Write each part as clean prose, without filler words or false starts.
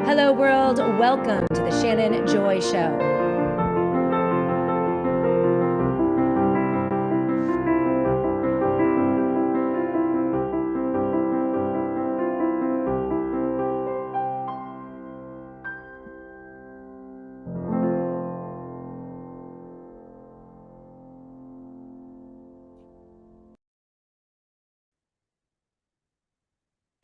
Hello, world. Welcome to the Shannon Joy Show.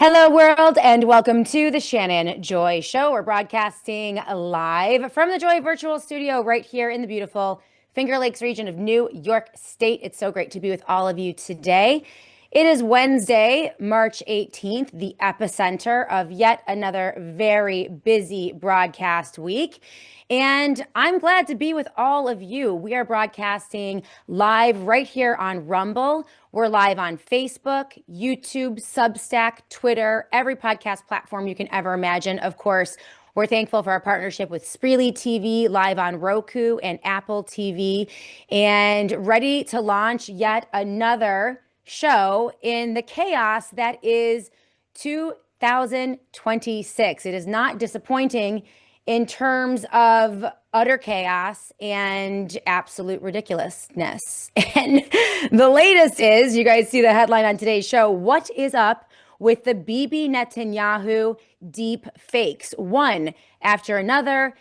Hello, world, and welcome to the Shannon Joy Show. We're broadcasting live from the Joy Virtual Studio right here in the beautiful Finger Lakes region of New York State. It's so great to be with all of you today. It is Wednesday, March 18th, the epicenter of yet another very busy broadcast week. And I'm glad to be with all of you. We are broadcasting live right here on Rumble. We're live on Facebook, YouTube, Substack, Twitter, every podcast platform you can ever imagine. Of course, we're thankful for our partnership with Spreely TV, live on Roku and Apple TV, and ready to launch yet another show in the chaos that is 2026. It is not disappointing in terms of utter chaos and absolute ridiculousness. And the latest is, you guys see the headline on today's show, what is up with the Bibi Netanyahu deep fakes? One after another.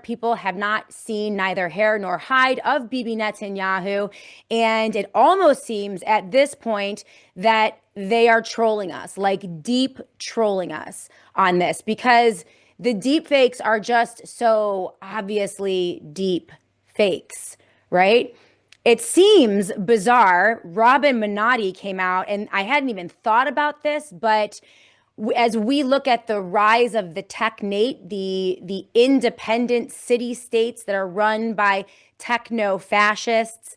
People have not seen neither hair nor hide of Bibi Netanyahu. And it almost seems at this point that they are trolling us, like deep trolling us on this, because the deep fakes are just so obviously deep fakes, right? It seems bizarre. Robin Monotti came out, and I hadn't even thought about this, but as we look at the rise of the technate, the independent city-states that are run by techno-fascists,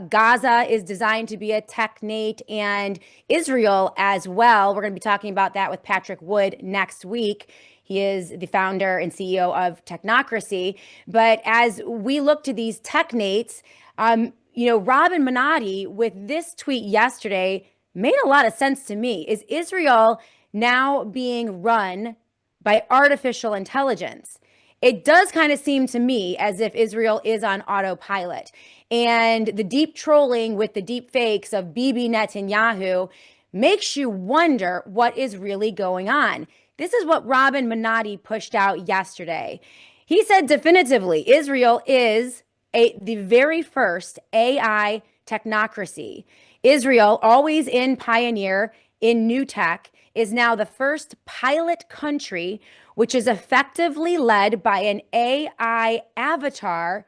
Gaza is designed to be a technate, and Israel as well. We're going to be talking about that with Patrick Wood next week. He is the founder and CEO of TECHNOCRACY. But as we look to these technates, Robin Monotti with this tweet yesterday made a lot of sense to me. Is Israel now being run by artificial intelligence? It does kind of seem to me as if Israel is on autopilot. And the deep trolling with the deep fakes of Bibi Netanyahu makes you wonder what is really going on. This is what Robin Monotti pushed out yesterday. He said definitively, Israel is the very first AI technocracy. Israel, always in pioneer, in new tech, is now the first pilot country which is effectively led by an AI avatar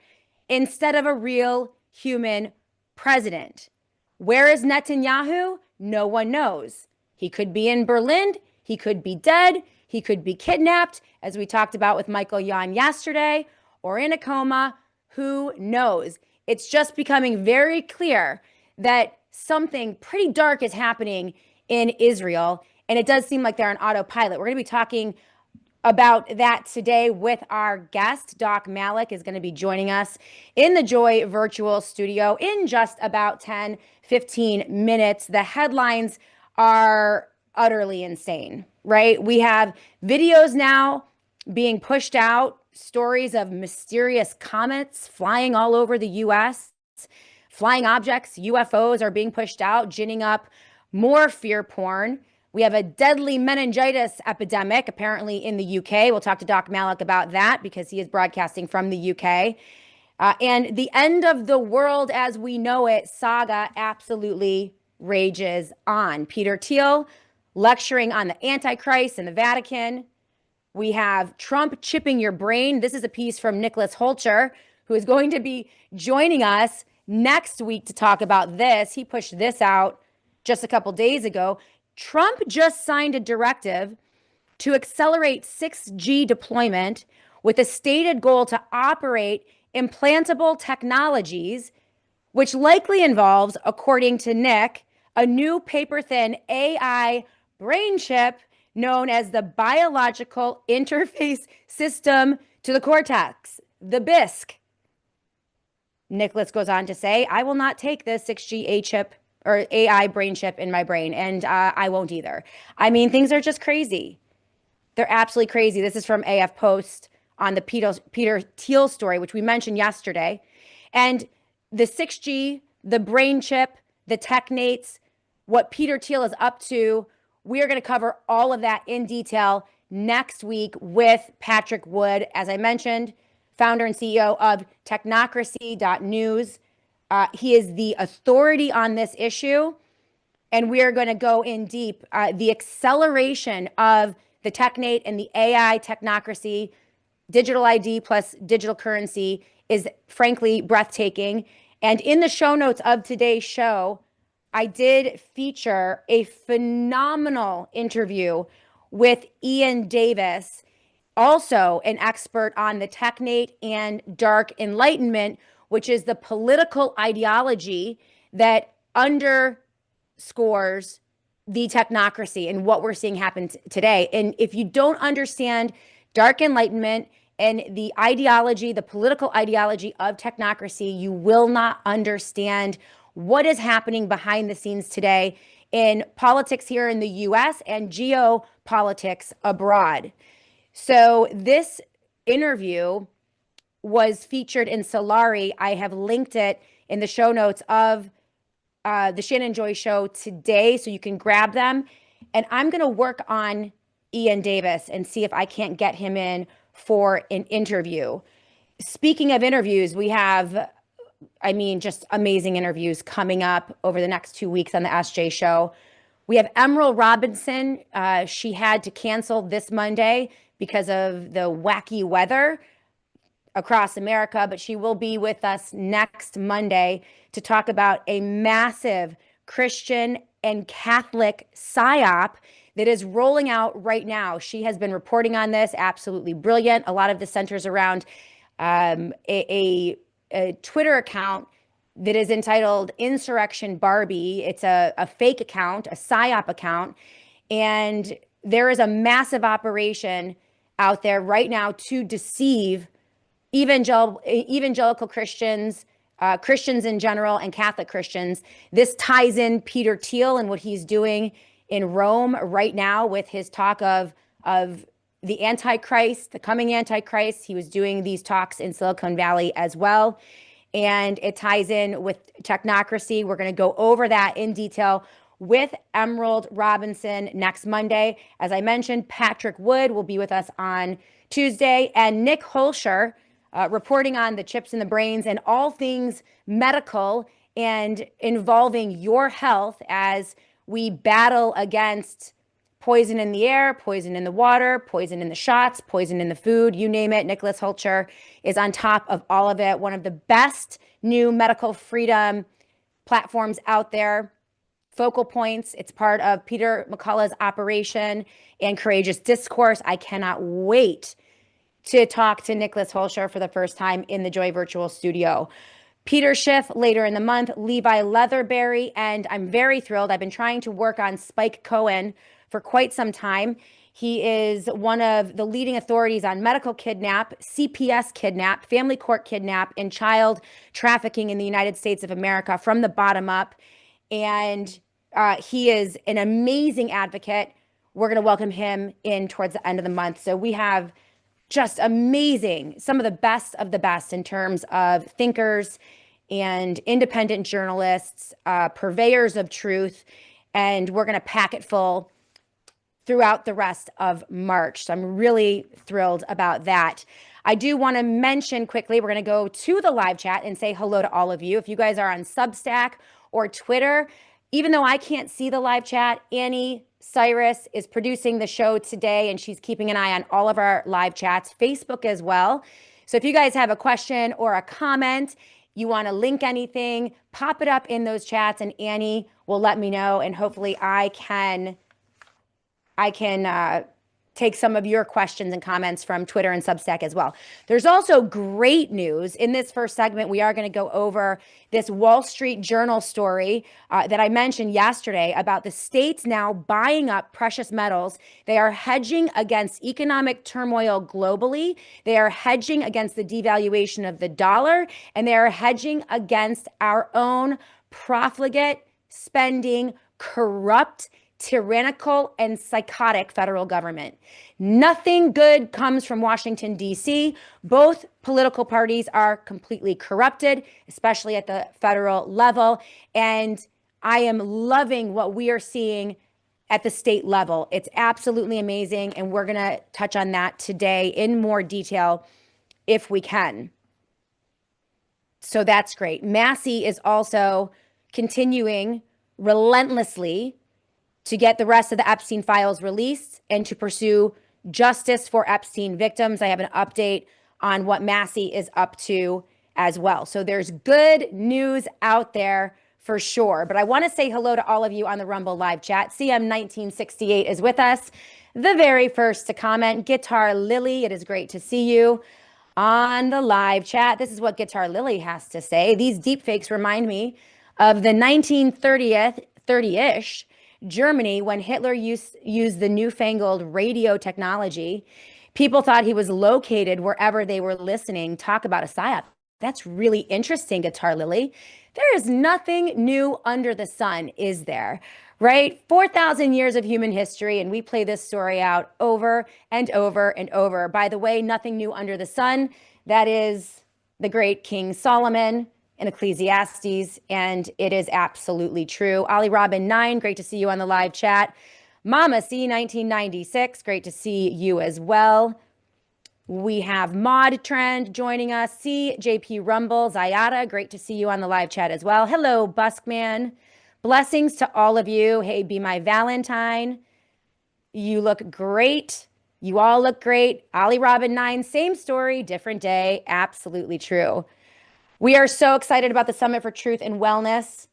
instead of a real human president. Where is Netanyahu? No one knows. He could be in Berlin. He could be dead. He could be kidnapped, as we talked about with Michael Yon yesterday, or in a coma. Who knows? It's just becoming very clear that something pretty dark is happening in Israel, and it does seem like they're on autopilot. We're going to be talking about that today with our guest. Don Malik is going to be joining us in the Joy Virtual Studio in just about 10-15 minutes. The headlines are utterly insane, right? We have videos now being pushed out, stories of mysterious comets flying all over the US, flying objects, UFOs are being pushed out, ginning up more fear porn. We have a deadly meningitis epidemic, apparently in the UK. We'll talk to Don Malik about that because he is broadcasting from the UK. And the end of the world as we know it, Saga, absolutely rages on. Peter Thiel lecturing on the Antichrist in the Vatican. We have Trump chipping your brain. This is a piece from Nicholas Holcher, who is going to be joining us next week to talk about this. He pushed this out just a couple days ago. Trump just signed a directive to accelerate 6G deployment with a stated goal to operate implantable technologies, which likely involves, according to Nick, a new paper-thin AI brain chip known as the Biological Interface System to the Cortex, the BISC. Nicholas goes on to say, I will not take the 6G A chip or AI brain chip in my brain, and I won't either. I mean, things are just crazy. They're absolutely crazy. This is from AF Post on the Peter Thiel story, which we mentioned yesterday. And the 6G, the brain chip, the technates, what Peter Thiel is up to, we are going to cover all of that in detail next week with Patrick Wood, as I mentioned, founder and CEO of technocracy.news. He is the authority on this issue, and we are going to go in deep. The acceleration of the technate and the AI technocracy, digital ID plus digital currency, is frankly breathtaking. And in the show notes of today's show, I did feature a phenomenal interview with Ian Davis, also an expert on the technate and dark enlightenment, which is the political ideology that underscores the technocracy and what we're seeing happen today. And if you don't understand dark enlightenment and the ideology, the political ideology of technocracy, you will not understand what is happening behind the scenes today in politics here in the US and geopolitics abroad. So this interview was featured in Solari. I have linked it in the show notes of the Shannon Joy Show today, so you can grab them. And I'm going to work on Ian Davis and see if I can't get him in for an interview. Speaking of interviews, we have, just amazing interviews coming up over the next 2 weeks on the SJ Show. We have Emerald Robinson. She had to cancel this Monday because of the wacky weather across America, but she will be with us next Monday to talk about a massive Christian and Catholic psyop that is rolling out right now. She has been reporting on this, absolutely brilliant. A lot of the centers around a Twitter account that is entitled Insurrection Barbie. It's a fake account, a psyop account. And there is a massive operation out there right now to deceive evangelical Christians, Christians in general, and Catholic Christians. This ties in Peter Thiel and what he's doing in Rome right now with his talk of the Antichrist, the coming Antichrist. He was doing these talks in Silicon Valley as well. And it ties in with technocracy. We're going to go over that in detail with Emerald Robinson next Monday. As I mentioned, Patrick Wood will be with us on Tuesday, and Nick Holscher reporting on the chips in the brains and all things medical and involving your health as we battle against poison in the air, poison in the water, poison in the shots, poison in the food, you name it. Nicholas Holscher is on top of all of it. One of the best new medical freedom platforms out there. Focal Points. It's part of Peter McCullough's operation and Courageous Discourse. I cannot wait to talk to Nicholas Holscher for the first time in the Joy Virtual Studio. Peter Schiff later in the month, Levi Leatherberry, and I'm very thrilled. I've been trying to work on Spike Cohen for quite some time. He is one of the leading authorities on medical kidnap, CPS kidnap, family court kidnap, and child trafficking in the United States of America from the bottom up. And he is an amazing advocate. We're going to welcome him in towards the end of the month. So we have just amazing, some of the best in terms of thinkers and independent journalists, purveyors of truth. And we're going to pack it full throughout the rest of March. So I'm really thrilled about that. I do want to mention quickly, we're going to go to the live chat and say hello to all of you. If you guys are on Substack or Twitter, even though I can't see the live chat, Annie Cyrus is producing the show today and she's keeping an eye on all of our live chats, Facebook as well. So if you guys have a question or a comment, you want to link anything, pop it up in those chats and Annie will let me know, and hopefully I can take some of your questions and comments from Twitter and Substack as well. There's also great news. In this first segment, we are going to go over this Wall Street Journal story that I mentioned yesterday about the states now buying up precious metals. They are hedging against economic turmoil globally. They are hedging against the devaluation of the dollar, and they are hedging against our own profligate spending, corrupt tyrannical and psychotic federal government. Nothing good comes from Washington, D.C. Both political parties are completely corrupted, especially at the federal level. And I am loving what we are seeing at the state level. It's absolutely amazing. And we're going to touch on that today in more detail if we can. So that's great. Massey is also continuing relentlessly to get the rest of the Epstein files released and to pursue justice for Epstein victims. I have an update on what Massey is up to as well. So there's good news out there for sure. But I want to say hello to all of you on the Rumble live chat. CM1968 is with us, the very first to comment. Guitar Lily, it is great to see you on the live chat. This is what Guitar Lily has to say. These deepfakes remind me of the 1930-ish Germany when Hitler used the newfangled radio technology. People thought he was located wherever they were listening. Talk about a psyop. That's really interesting, Guitar Lily. There is nothing new under the sun, is there? Right? 4,000 years of human history, and we play this story out over and over and over. By the way, nothing new under the sun. That is the great King Solomon in Ecclesiastes, and it is absolutely true. Ali Robin 9, great to see you on the live chat. Mama C 1996, great to see you as well. We have Mod Trend joining us. CJP Rumble, Zayada, great to see you on the live chat as well. Hello, Buskman. Blessings to all of you. Hey, Be My Valentine. You look great. You all look great. Ali Robin 9, same story, different day. Absolutely true. We are so excited about the Summit for Truth and Wellness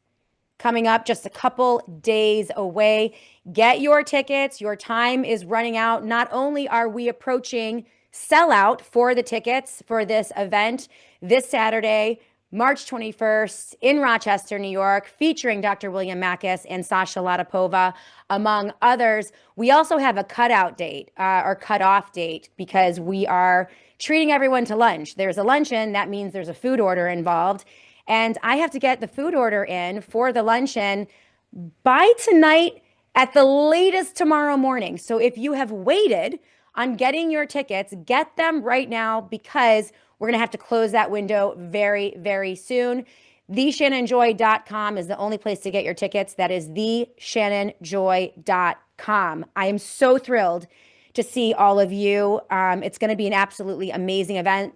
coming up just a couple days away. Get your tickets. Your time is running out. Not only are we approaching sellout for the tickets for this event this Saturday, March 21st in Rochester, New York, featuring Dr. William Makis and Sasha Latapova, among others. We also have a cutoff date because we are treating everyone to lunch. There's a luncheon. That means there's a food order involved. And I have to get the food order in for the luncheon by tonight at the latest tomorrow morning. So if you have waited on getting your tickets, get them right now because we're going to have to close that window very, very soon. TheShannonJoy.com is the only place to get your tickets. That is TheShannonJoy.com. I am so thrilled to see all of you. It's going to be an absolutely amazing event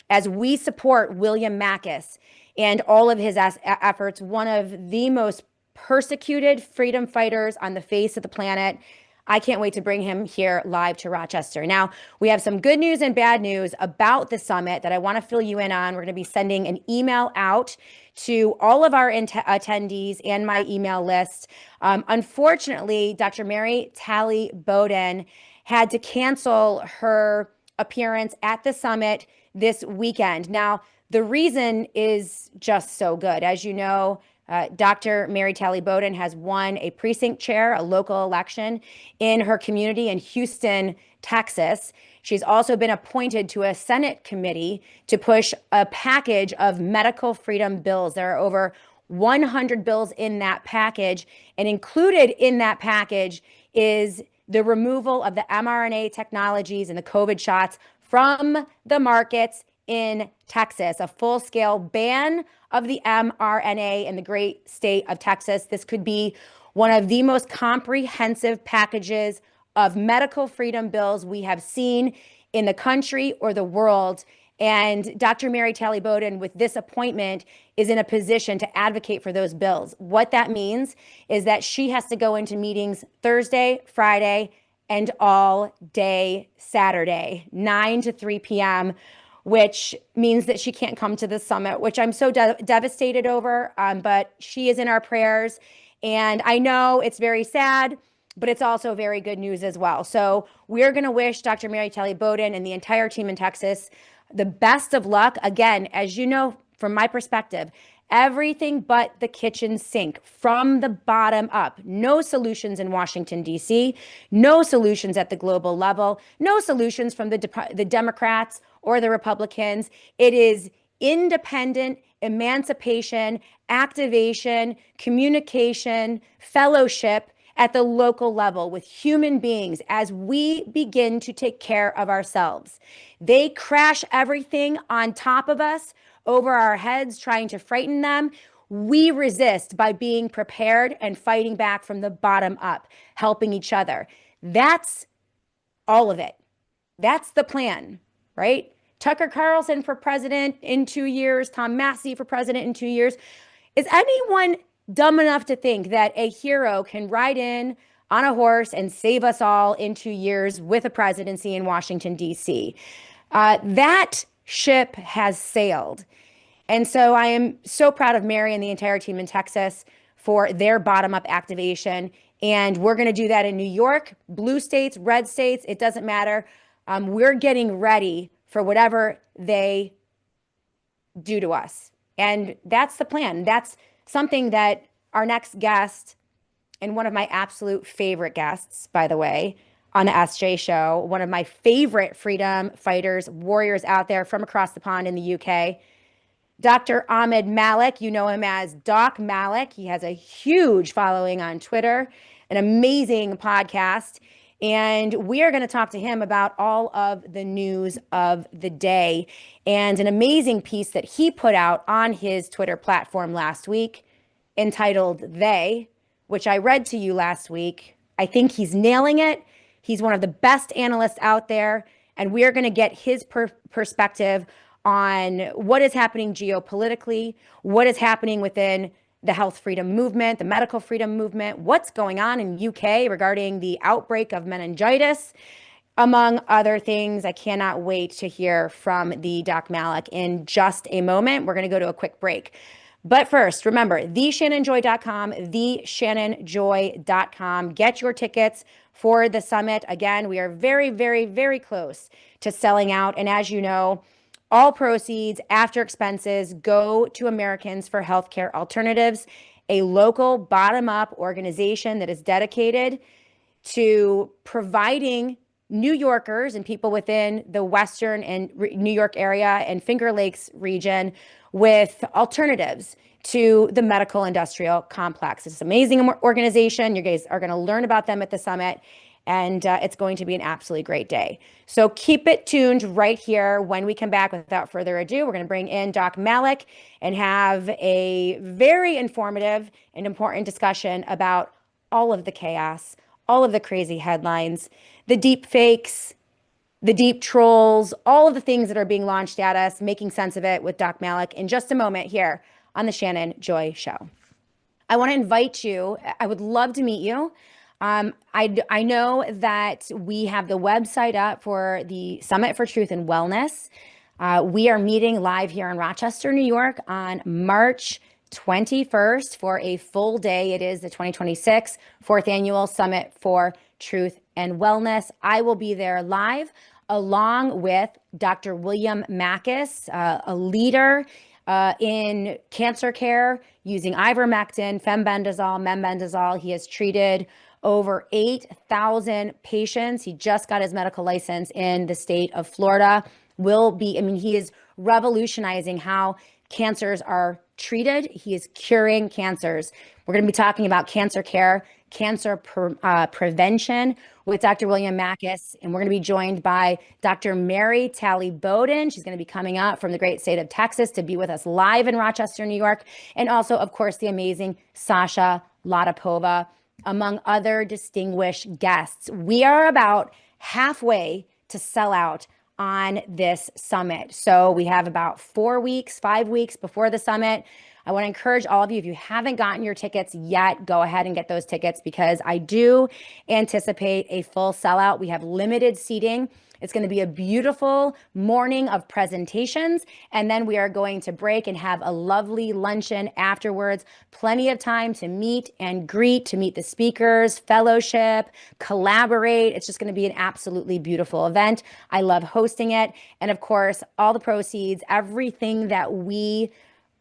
as we support William Makis and all of his efforts, one of the most persecuted freedom fighters on the face of the planet. I can't wait to bring him here live to Rochester. Now, we have some good news and bad news about the summit that I want to fill you in on. We're going to be sending an email out to all of our attendees and my email list. Unfortunately, Dr. Mary Talley Bowden had to cancel her appearance at the summit this weekend. Now, the reason is just so good. As you know, Dr. Mary Talley Bowden has won a precinct chair, a local election in her community in Houston, Texas. She's also been appointed to a Senate committee to push a package of medical freedom bills. There are over 100 bills in that package, and included in that package is the removal of the mRNA technologies and the COVID shots from the markets in Texas, a full-scale ban of the mRNA in the great state of Texas. This could be one of the most comprehensive packages of medical freedom bills we have seen in the country or the world. And Dr. Mary Talley Bowden, with this appointment, is in a position to advocate for those bills. What that means is that she has to go into meetings Thursday, Friday, and all day Saturday, 9 to 3 p.m., which means that she can't come to the summit, which I'm so devastated over. But she is in our prayers. And I know it's very sad, but it's also very good news as well. So we're going to wish Dr. Mary Talley Bowden and the entire team in Texas the best of luck. Again, as you know, from my perspective, everything but the kitchen sink from the bottom up. No solutions in Washington, D.C., no solutions at the global level, no solutions from the Democrats or the Republicans. It is independent emancipation, activation, communication, fellowship, at the local level with human beings as we begin to take care of ourselves. They crash everything on top of us, over our heads, trying to frighten them. We resist by being prepared and fighting back from the bottom up, helping each other. That's all of it. That's the plan, right? Tucker Carlson for president in 2 years, Tom Massey for president in 2 years. Is anyone dumb enough to think that a hero can ride in on a horse and save us all in 2 years with a presidency in Washington, D.C.? That ship has sailed. And so I am so proud of Mary and the entire team in Texas for their bottom-up activation. And we're going to do that in New York, blue states, red states, it doesn't matter. We're getting ready for whatever they do to us. And that's the plan. That's something that our next guest, and one of my absolute favorite guests, by the way, on the SJ show, one of my favorite freedom fighters, warriors out there from across the pond in the UK, Dr. Ahmed Malik. You know him as Doc Malik. He has a huge following on Twitter, an amazing podcast. And we are going to talk to him about all of the news of the day and an amazing piece that he put out on his Twitter platform last week entitled They, which I read to you last week. I think he's nailing it. He's one of the best analysts out there, and we are going to get his perspective on what is happening geopolitically, what is happening within the health freedom movement, the medical freedom movement, what's going on in UK regarding the outbreak of meningitis, among other things. I cannot wait to hear from the Doc Malik in just a moment. We're going to go to a quick break. But first, remember, theshannonjoy.com, theshannonjoy.com. Get your tickets for the summit. Again, we are very, very, very close to selling out. And as you know, all proceeds after expenses go to Americans for Healthcare Alternatives, a local bottom-up organization that is dedicated to providing New Yorkers and people within the Western and New York area and Finger Lakes region with alternatives to the medical industrial complex. It's an amazing organization. You guys are going to learn about them at the summit. And it's going to be an absolutely great day. So keep it tuned right here. When we come back, without further ado, we're going to bring in Doc Malik and have a very informative and important discussion about all of the chaos, all of the crazy headlines, the deep fakes, the deep trolls, all of the things that are being launched at us, making sense of it with Doc Malik in just a moment here on the Shannon Joy Show. I want to invite you. I would love to meet you. I know that we have the website up for the Summit for Truth and Wellness. We are meeting live here in Rochester, New York on March 21st for a full day. It is the 2026 fourth annual Summit for Truth and Wellness. I will be there live along with Dr. William Makis, a leader in cancer care using ivermectin, fembendazole, membendazole. He has treated over 8,000 patients. He just got his medical license in the state of Florida. He is revolutionizing how cancers are treated. He is curing cancers. We're going to be talking about cancer care, cancer prevention with Dr. William Makis, and we're going to be joined by Dr. Mary Talley Bowden. She's going to be coming up from the great state of Texas to be with us live in Rochester, New York, and also, of course, the amazing Sasha Latapova, among other distinguished guests. We are about halfway to sell out on this summit. So we have about 4 weeks, 5 weeks before the summit. I want to encourage all of you, if you haven't gotten your tickets yet, go ahead and get those tickets because I do anticipate a full sellout. We have limited seating. It's going to be a beautiful morning of presentations, and then we are going to break and have a lovely luncheon afterwards. Plenty of time to meet and greet, to meet the speakers, fellowship, collaborate. It's just going to be an absolutely beautiful event. I love hosting it. And of course, all the proceeds, everything that we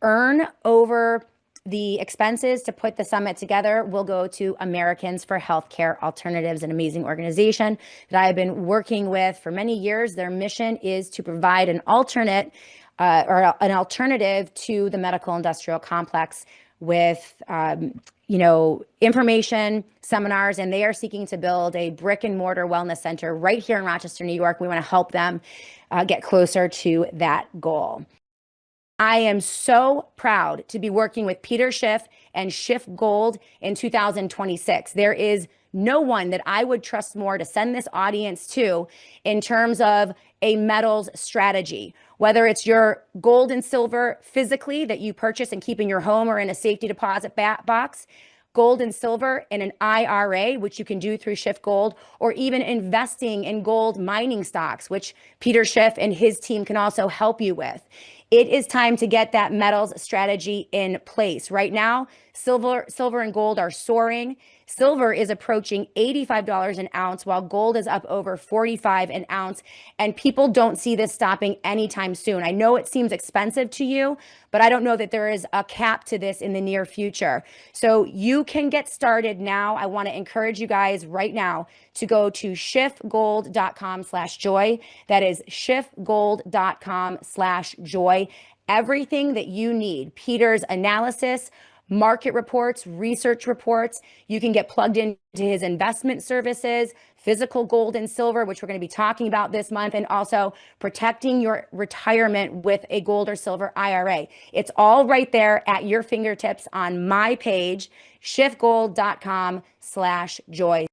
earn over the expenses to put the summit together will go to Americans for Healthcare Alternatives, an amazing organization that I have been working with for many years. Their mission is to provide an alternate or an alternative to the medical industrial complex with information, seminars, and they are seeking to build a brick and mortar wellness center right here in Rochester, New York. We want to help them get closer to that goal. I am so proud to be working with Peter Schiff and Schiff Gold in 2026. There is no one that I would trust more to send this audience to in terms of a metals strategy, whether it's your gold and silver physically that you purchase and keep in your home or in a safety deposit box, gold and silver in an IRA, which you can do through Schiff Gold, or even investing in gold mining stocks, which Peter Schiff and his team can also help you with. It is time to get that metals strategy in place. Right now, silver and gold are soaring. Silver is approaching $85 an ounce, while gold is up over $45 an ounce. And people don't see this stopping anytime soon. I know it seems expensive to you, but I don't know that there is a cap to this in the near future. So you can get started now. I want to encourage you guys right now to go to schiffgold.com/joy. That is schiffgold.com/joy. Everything that you need, Peter's analysis, market reports, research reports. You can get plugged into his investment services, physical gold and silver, which we're going to be talking about this month, and also protecting your retirement with a gold or silver IRA. It's all right there at your fingertips on my page, schiffgold.com/joy.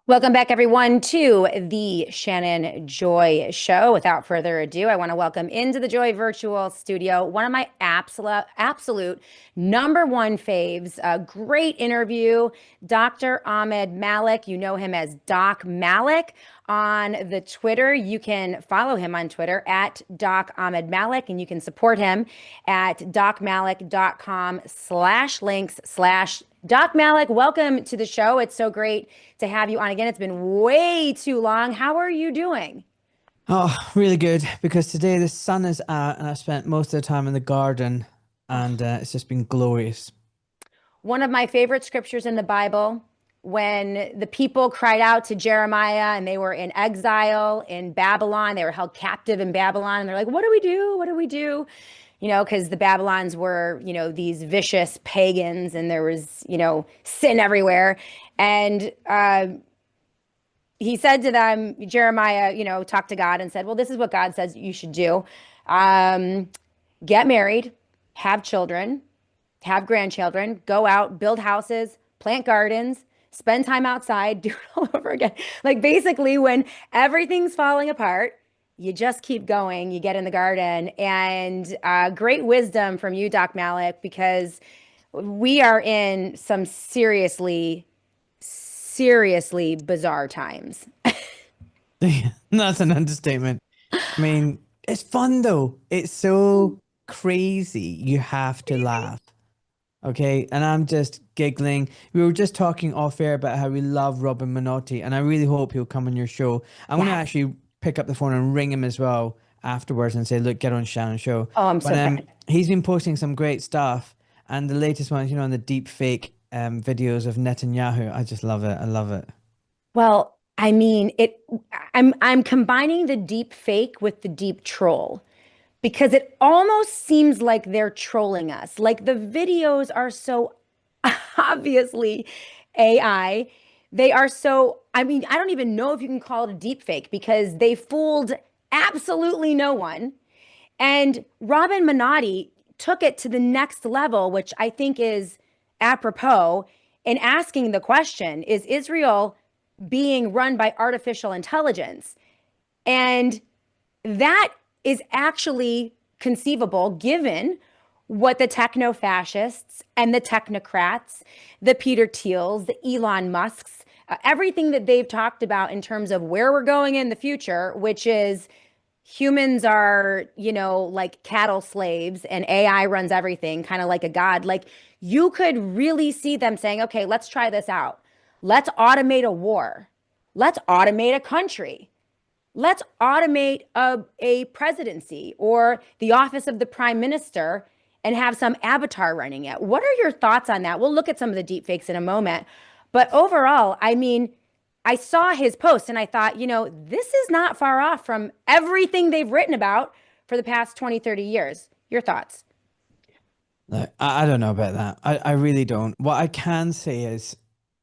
Welcome back, everyone, to the Shannon Joy Show. Without further ado, I want to welcome into the Joy Virtual Studio one of my absolute number one faves. A great interview, Dr. Ahmed Malik. You know him as Doc Malik on the Twitter. You can follow him on Twitter at Doc Ahmed Malik, and you can support him at docmalik.com/links/ Doc Malik, welcome to the show. It's so great to have you on again. It's been way too long. How are you doing? Oh, really good, because today the sun is out and I spent most of the time in the garden, and it's just been glorious. One of my favorite scriptures in the Bible, when the people cried out to Jeremiah and they were in exile in Babylon, they were held captive in Babylon, and they're like, what do we do? What do we do? Because the Babylons were, these vicious pagans, and there was, sin everywhere. And he said to them, Jeremiah, talked to God and said, well, this is what God says you should do. Get married, have children, have grandchildren, go out, build houses, plant gardens, spend time outside, do it all over again. Like, basically, when everything's falling apart, you just keep going, you get in the garden. And great wisdom from you, Doc Malik, because we are in some seriously bizarre times. That's an understatement. I mean, it's fun though. It's so crazy. You have to laugh. Okay, and I'm just giggling. We were just talking off air about how we love Robin Monotti, and I really hope he'll come on your show. I'm going to actually pick up the phone and ring him as well afterwards and say, look, get on Shannon's show. Oh, I'm so bad. He's been posting some great stuff, and the latest ones, on the deep fake videos of Netanyahu. I just love it. I love it. Well, I mean, I'm combining the deep fake with the deep troll, because it almost seems like they're trolling us. Like, the videos are so obviously AI. They are so, I don't even know if you can call it a deep fake, because they fooled absolutely no one. And Robin Monotti took it to the next level, which I think is apropos, in asking the question, is Israel being run by artificial intelligence? And that is actually conceivable, given what the techno-fascists and the technocrats, the Peter Thiels, the Elon Musks, everything that they've talked about in terms of where we're going in the future, which is humans are, like cattle slaves and AI runs everything, kind of like a god. Like, you could really see them saying, okay, let's try this out. Let's automate a war. Let's automate a country. Let's automate a presidency or the office of the prime minister and have some avatar running it. What are your thoughts on that? We'll look at some of the deep fakes in a moment. But overall, I I saw his post and I thought, this is not far off from everything they've written about for the past 20, 30 years. Your thoughts? Like, I don't know about that. I really don't. What I can say is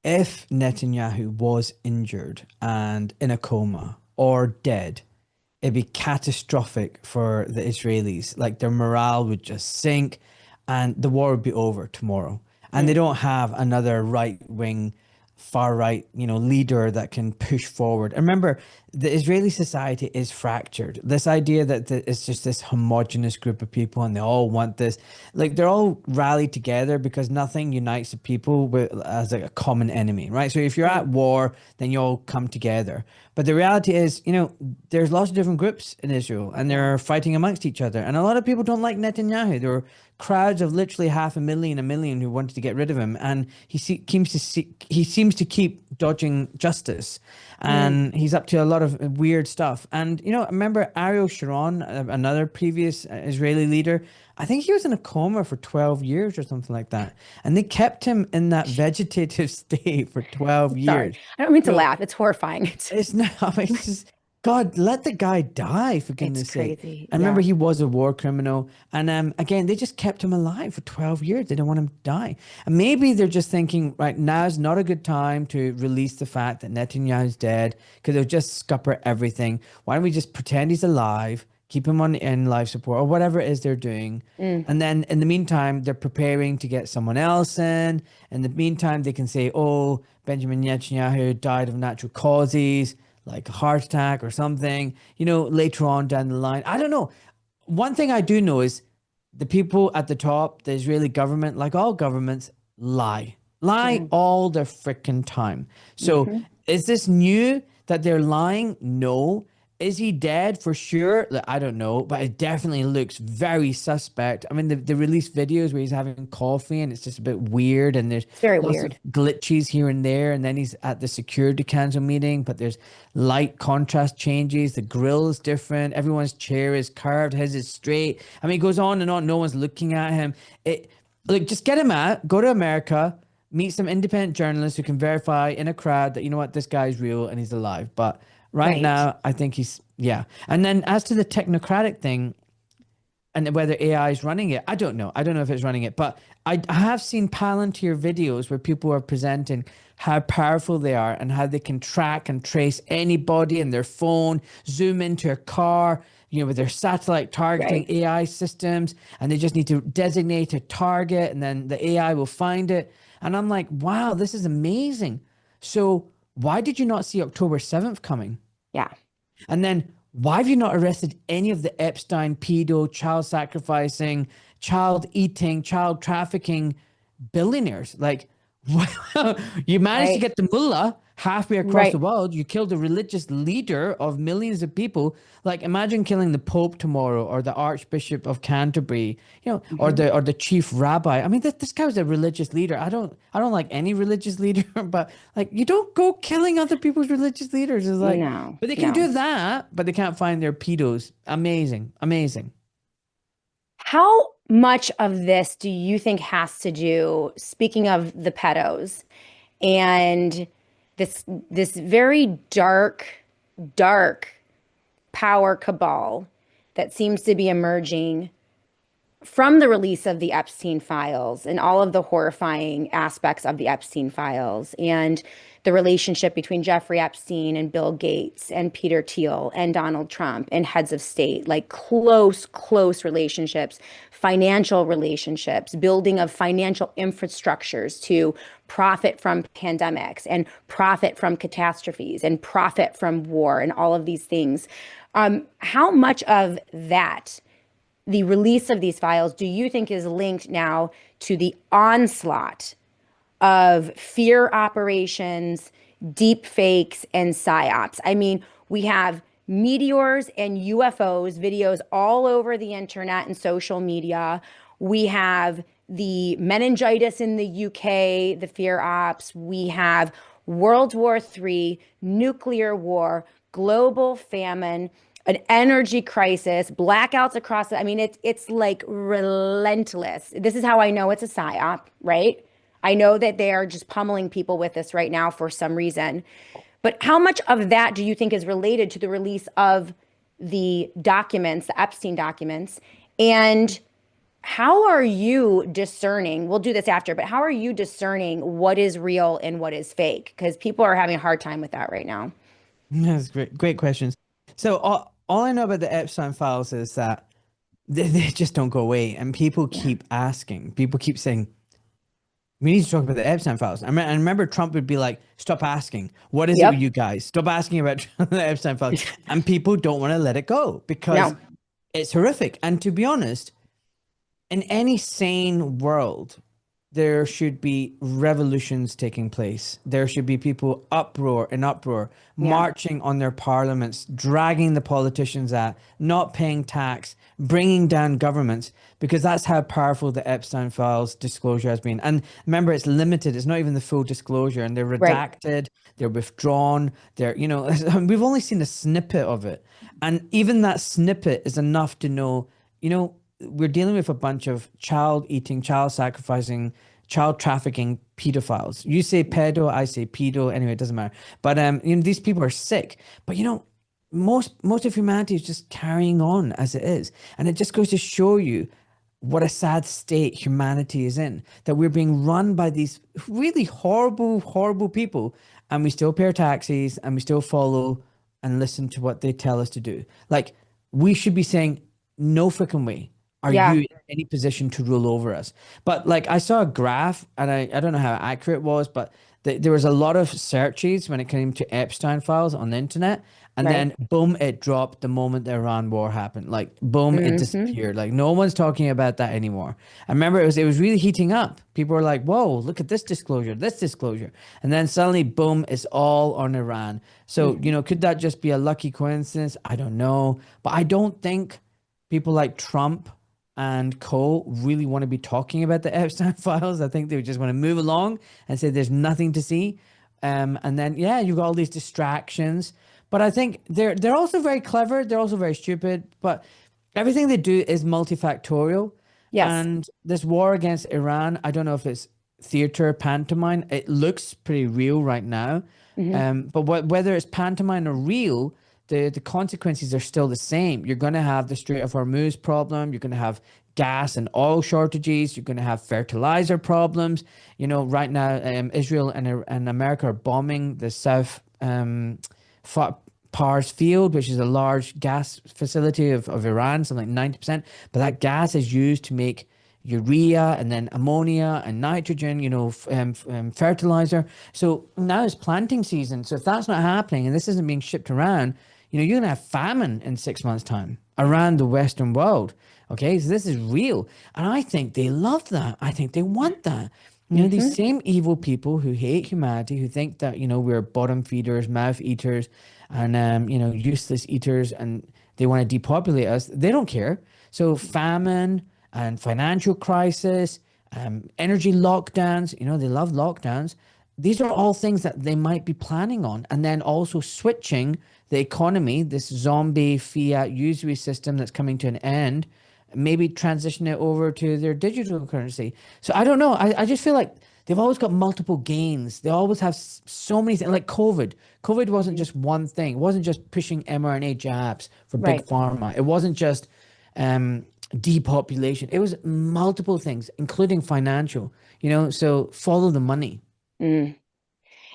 if Netanyahu was injured and in a coma or dead, it'd be catastrophic for the Israelis. Like their morale would just sink and the war would be over tomorrow. And they Mm, don't have another right wing, far right, leader that can push forward. And remember, the Israeli society is fractured. This idea that it's just this homogenous group of people and they all want this, like they're all rallied together because nothing unites the people as like a common enemy, right? So if you're mm, at war, then you all come together. But the reality is, there's lots of different groups in Israel and yeah. they're fighting amongst each other. And a lot of people don't like Netanyahu. There were crowds of literally 500,000, a million who wanted to get rid of him. And he seems to keep dodging justice. Mm. And he's up to a lot of weird stuff. And, remember Ariel Sharon, another previous Israeli leader? I think he was in a coma for 12 years or something like that. And they kept him in that vegetative state for 12 Sorry. years. I don't mean to So laugh. It's horrifying. it's not, I mean, it's just, God, let the guy die for It's goodness sake. crazy. And remember, Yeah. he was a war criminal. And again, they just kept him alive for 12 years. They didn't want him to die. And maybe they're just thinking, right, now's not a good time to release the fact that Netanyahu's dead because it'll just scupper everything. Why don't we just pretend he's alive, keep him in life support or whatever it is they're doing. Mm. And then in the meantime, they're preparing to get someone else in. In the meantime, they can say, oh, Benjamin Netanyahu died of natural causes, like a heart attack or something, later on down the line. I don't know. One thing I do know is the people at the top, the Israeli government, like all governments, lie Mm. all the freaking time. So Mhm. is this new that they're lying? No. Is he dead for sure? Like, I don't know, but it definitely looks very suspect. I mean, they released videos where he's having coffee and it's just a bit weird, and there's It's very lots of weird. glitches here and there. And then he's at the Security Council meeting, but there's light contrast changes. The grill is different. Everyone's chair is curved. His is straight. I mean, it goes on and on. No one's looking at him. Like, just get him out, go to America, meet some independent journalists who can verify in a crowd that, this guy's real and he's alive. But right Right. now, I think yeah. And then as to the technocratic thing and whether AI is running it, I don't know. I don't know if it's running it, but I have seen Palantir videos where people are presenting how powerful they are and how they can track and trace anybody in their phone, zoom into a car, with their satellite targeting Right. AI systems, and they just need to designate a target and then the AI will find it. And I'm like, wow, this is amazing. So why did you not see October 7th coming? Yeah. And then why have you not arrested any of the Epstein pedo, child sacrificing, child eating, child trafficking billionaires? Like, you managed to Right. get the mullah halfway across the Right. world. You killed a religious leader of millions of people. Like, imagine killing the Pope tomorrow or the Archbishop of Canterbury, or Mhm. the chief rabbi. I mean, this guy was a religious leader. I don't like any religious leader, but like, you don't go killing other people's religious leaders. It's like, No, but they can no. do that, but they can't find their pedos. Amazing, amazing. How much of this do you think has to do, speaking of the pedos, and this very dark power cabal that seems to be emerging from the release of the Epstein files and all of the horrifying aspects of the Epstein files and the relationship between Jeffrey Epstein and Bill Gates and Peter Thiel and Donald Trump and heads of state, like close relationships, financial relationships, building of financial infrastructures to profit from pandemics and profit from catastrophes and profit from war and all of these things. How much of that, the release of these files, do you think is linked now to the onslaught of fear operations, deep fakes, and psyops? I mean, we have meteors and UFOs, videos all over the internet and social media. We have the meningitis in the UK, the fear ops. We have World War III, nuclear war, global famine, an energy crisis, blackouts across I mean, it's like relentless. This is how I know it's a psyop, right? I know that they are just pummeling people with this right now for some reason. But how much of that do you think is related to the release of the documents, the Epstein documents? And how are you discerning? We'll do this after, but how are you discerning what is real and what is fake? Because people are having a hard time with that right now. That's great. Great questions. So all I know about the Epstein files is that they just don't go away, and people Yeah. keep asking. People keep saying, "We need to talk about the Epstein files." I remember Trump would be like, "Stop asking. What is it with Yep. you guys? Stop asking about the Epstein files." And people don't want to let it go because No. it's horrific. And to be honest, in any sane world, there should be revolutions taking place. There should be people uproar, Yeah. marching on their parliaments, dragging the politicians out, not paying tax, bringing down governments, because that's how powerful the Epstein files disclosure has been. And remember, it's limited. It's not even the full disclosure, and they're Right. redacted, they're withdrawn, we've only seen a snippet of it. And even that snippet is enough to know, we're dealing with a bunch of child eating, child sacrificing, child trafficking pedophiles. You say pedo, I say pedo. Anyway, it doesn't matter. But these people are sick. But most of humanity is just carrying on as it is, and it just goes to show you what a sad state humanity is in. That we're being run by these really horrible, horrible people, and we still pay our taxes and we still follow and listen to what they tell us to do. Like we should be saying, no freaking way are Yeah. you in any position to rule over us. But like I saw a graph, and I don't know how accurate it was, but there was a lot of searches when it came to Epstein files on the internet. And Right. then boom, it dropped the moment the Iran war happened. Like boom, it Hmm. disappeared. Like no one's talking about that anymore. I remember it was really heating up. People were like, "Whoa, look at this disclosure, this disclosure," and then suddenly, boom, it's all on Iran. So could that just be a lucky coincidence? I don't know, but I don't think people like Trump and co really want to be talking about the Epstein files. I think they just want to move along and say there's nothing to see. And then yeah, you've got all these distractions. But I think they're also very clever. They're also very stupid. But everything they do is multifactorial. Yes. And this war against Iran, I don't know if it's theater, pantomime. It looks pretty real right now. Hmm. But whether it's pantomime or real, the consequences are still the same. You're going to have the Strait of Hormuz problem. You're going to have gas and oil shortages. You're going to have fertilizer problems. Right now, Israel and America are bombing the South Pars field, which is a large gas facility of Iran, something like 90%. But that gas is used to make urea and then ammonia and nitrogen, fertilizer. So now it's planting season. So if that's not happening and this isn't being shipped around, you're going to have famine in 6 months' time around the Western world. Okay, so this is real. And I think they love that. I think they want that. These Hmm. same evil people who hate humanity, who think that, we're bottom feeders, mouth eaters, and, useless eaters, and they want to depopulate us, they don't care. So famine and financial crisis, energy lockdowns, they love lockdowns. These are all things that they might be planning on. And then also switching the economy, this zombie fiat usury system that's coming to an end, maybe transition it over to their digital currency. So I don't know. I just feel like they've always got multiple gains. They always have so many things. Like COVID. COVID wasn't just one thing. It wasn't just pushing mRNA jabs for big Right. pharma. It wasn't just depopulation. It was multiple things, including financial. So follow the money. Mm.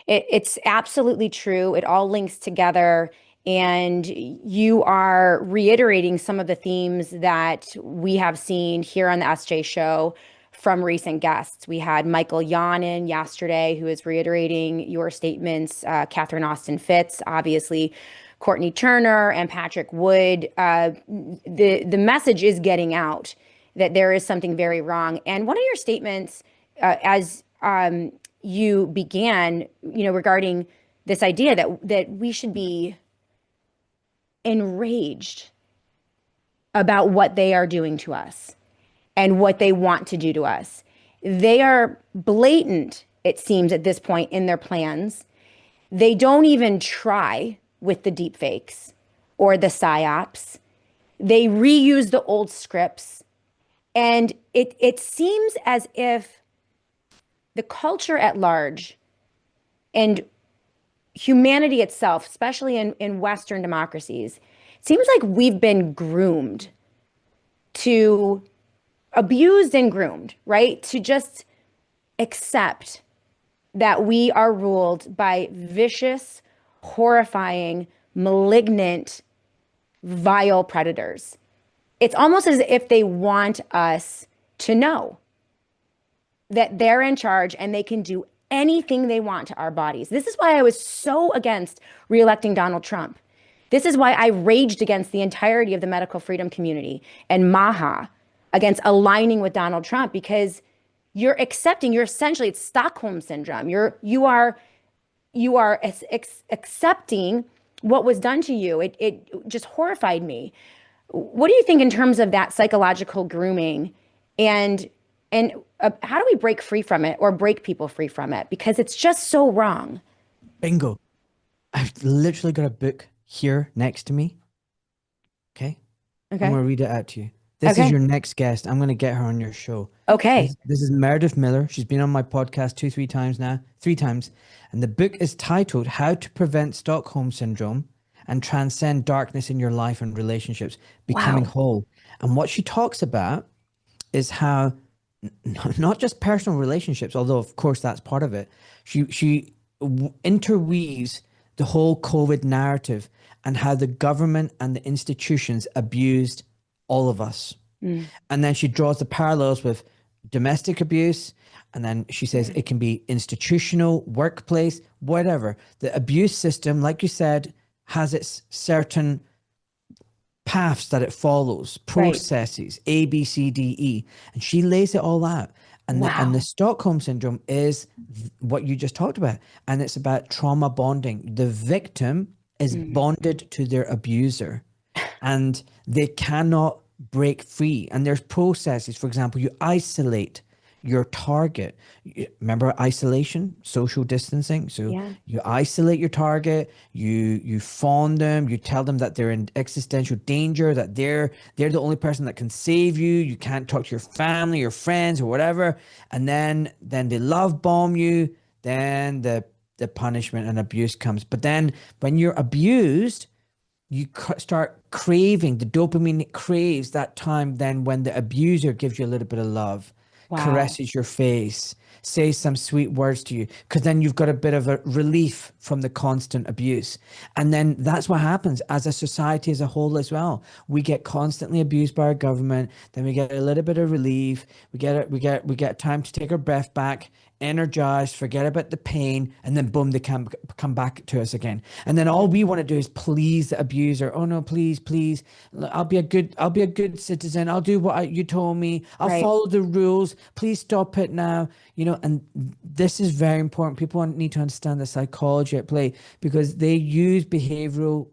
It's absolutely true. It all links together. And you are reiterating some of the themes that we have seen here on the SJ show from recent guests. We had Michael Yanin yesterday, who is reiterating your statements, Catherine Austin Fitz, obviously, Courtney Turner, and Patrick Wood. The message is getting out that there is something very wrong. And one of your statements, as you began, regarding this idea that we should be enraged about what they are doing to us and what they want to do to us. They are blatant, it seems, at this point in their plans. They don't even try with the deepfakes or the psyops. They reuse the old scripts. And it seems as if the culture at large, and humanity itself, especially in Western democracies, it seems like we've been groomed to abused and groomed, right? To just accept that we are ruled by vicious, horrifying, malignant, vile predators. It's almost as if they want us to know that they're in charge and they can do anything they want to our bodies. This is why I was so against reelecting Donald Trump. This is why I raged against the entirety of the medical freedom community and MAHA against aligning with Donald Trump, because you're essentially, it's Stockholm syndrome. You are accepting what was done to you. It just horrified me. What do you think in terms of that psychological grooming, and how do we break free from it, or break people free from it? Because it's just so wrong. Bingo. I've literally got a book here next to me. Okay. Okay. I'm going to read it out to you. This is your next guest. I'm going to get her on your show. Okay. This is Meredith Miller. She's been on my podcast 3 times now. And the book is titled How to Prevent Stockholm Syndrome and Transcend Darkness in Your Life and Relationships, Becoming Whole. And what she talks about is how not just personal relationships, although of course that's part of it. She interweaves the whole COVID narrative and how the government and the institutions abused all of us. And then she draws the parallels with domestic abuse. And then she says it can be institutional, workplace, whatever. The abuse system, like you said, has its certain paths that it follows, processes, A, B, C, D, E. And she lays it all out. And, and the Stockholm syndrome is what you just talked about. And it's about trauma bonding. The victim is bonded to their abuser and they cannot break free. And there's processes. For example, you isolate your target. Remember isolation, social distancing. So you isolate your target, you fawn them, you tell them that they're in existential danger, that they're the only person that can save you. You can't talk to your family, your friends, or whatever. And then they love bomb you. Then the punishment and abuse comes. But then when you're abused, you start craving, the dopamine craves that time then when the abuser gives you a little bit of love, caresses your face, says some sweet words to you, because then you've got a bit of a relief from the constant abuse. And then that's what happens as a society as a whole as well. We get constantly abused by our government, then we get a little bit of relief, we get time to take our breath back, energized, forget about the pain, and then boom, they can come back to us again. And then all we want to do is please the abuser. Oh no, please, I'll be a good citizen. I'll do what you told me. I'll follow the rules. Please stop it now. And this is very important. People need to understand the psychology at play, because they use behavioral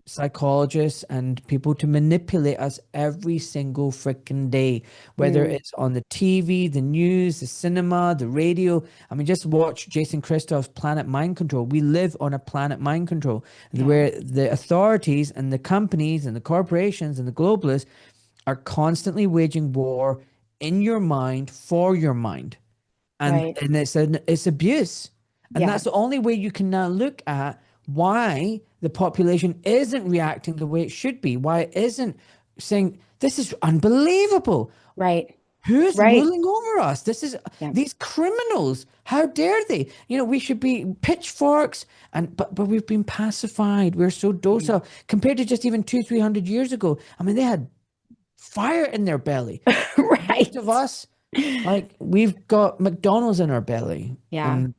psychologists and people to manipulate us every single freaking day, whether it's on the TV, the news, the cinema, the radio. I mean, just watch Jason Christoph's Planet Mind Control. We live on a planet mind control where the authorities and the companies and the corporations and the globalists are constantly waging war in your mind, for your mind. And it's abuse. And that's the only way you can now look at why the population isn't reacting the way it should be, why it isn't saying, this is unbelievable. Who's ruling over us? This is these criminals. How dare they? We should be pitchforks, but we've been pacified. We're so docile compared to just even 200-300 years ago. I mean, they had fire in their belly. Most of us, like, we've got McDonald's in our belly. And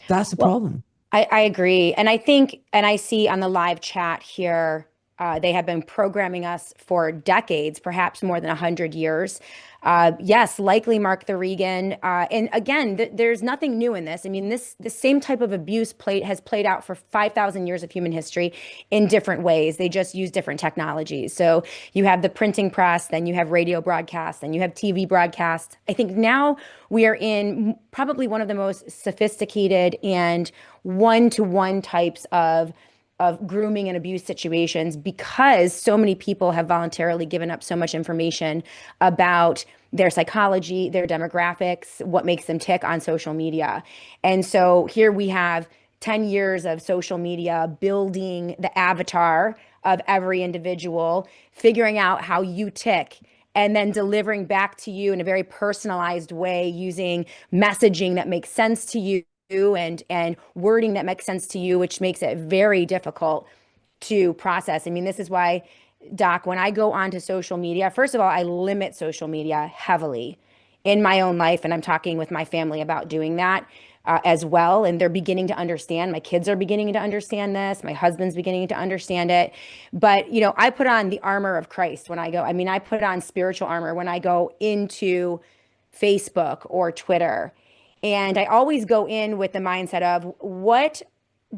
that's the problem. I agree. And I think, and I see on the live chat here, they have been programming us for decades, perhaps more than 100 years. Yes, likely Mark the Regan. And again, there's nothing new in this. I mean, the same type of abuse has played out for 5,000 years of human history in different ways. They just use different technologies. So you have the printing press, then you have radio broadcasts, then you have TV broadcasts. I think now we are in probably one of the most sophisticated and one-to-one types of grooming and abuse situations, because so many people have voluntarily given up so much information about their psychology, their demographics, what makes them tick on social media. And so here we have 10 years of social media, building the avatar of every individual, figuring out how you tick, and then delivering back to you in a very personalized way using messaging that makes sense to you and wording that makes sense to you, which makes it very difficult to process. I mean, this is why, Doc, when I go onto social media, first of all, I limit social media heavily in my own life. And I'm talking with my family about doing that as well. And they're beginning to understand. My kids are beginning to understand this. My husband's beginning to understand it. But, you know, I put on the armor of Christ when I go. I mean, I put on spiritual armor when I go into Facebook or Twitter. And I always go in with the mindset of, what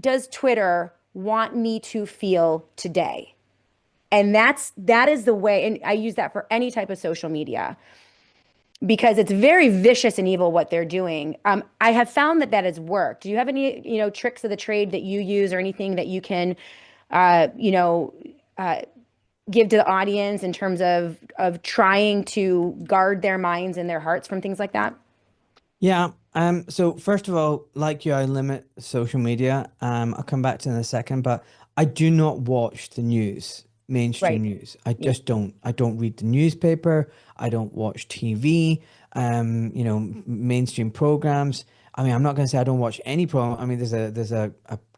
does Twitter want me to feel today? And that is the way, and I use that for any type of social media because it's very vicious and evil what they're doing. I have found that that has worked. Do you have any, you know, tricks of the trade that you use or anything that you can, you know, give to the audience in terms of trying to guard their minds and their hearts from things like that? Yeah. So first of all, like you, I limit social media. I'll come back to it in a second, but I do not watch the news, mainstream Right. news. I Yeah. just don't. I don't read the newspaper. I don't watch TV. You know, mainstream programs. I mean, I'm not going to say I don't watch any program. I mean, there's a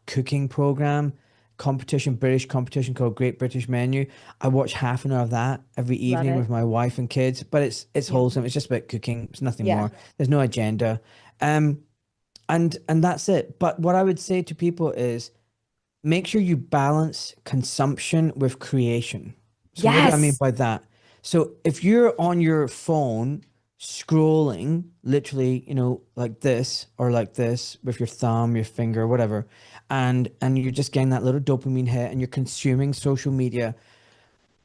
cooking program competition, British competition called Great British Menu. I watch half an hour of that every Love evening it. with my wife and kids, but it's Yeah. wholesome. It's just about cooking. It's nothing Yeah. more. There's no agenda. Um, and that's it. But what I would say to people is make sure you balance consumption with creation. So what do I mean Yes. by that? So if you're on your phone scrolling literally, you know, like this or like this with your thumb, your finger, whatever, and you're just getting that little dopamine hit and you're consuming social media,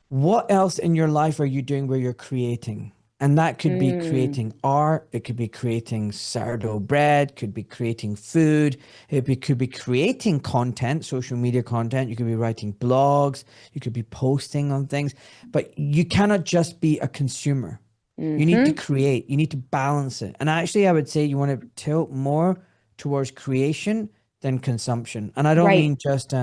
what else in your life are you doing where you're creating? And that could be Mm, creating art, it could be creating sourdough bread, could be creating food, could be creating content, social media content. You could be writing blogs, you could be posting on things, but you cannot just be a consumer. You need to mm-hmm. create, you need to balance it. And actually, I would say you want to tilt more towards creation than consumption. And I don't Right. mean just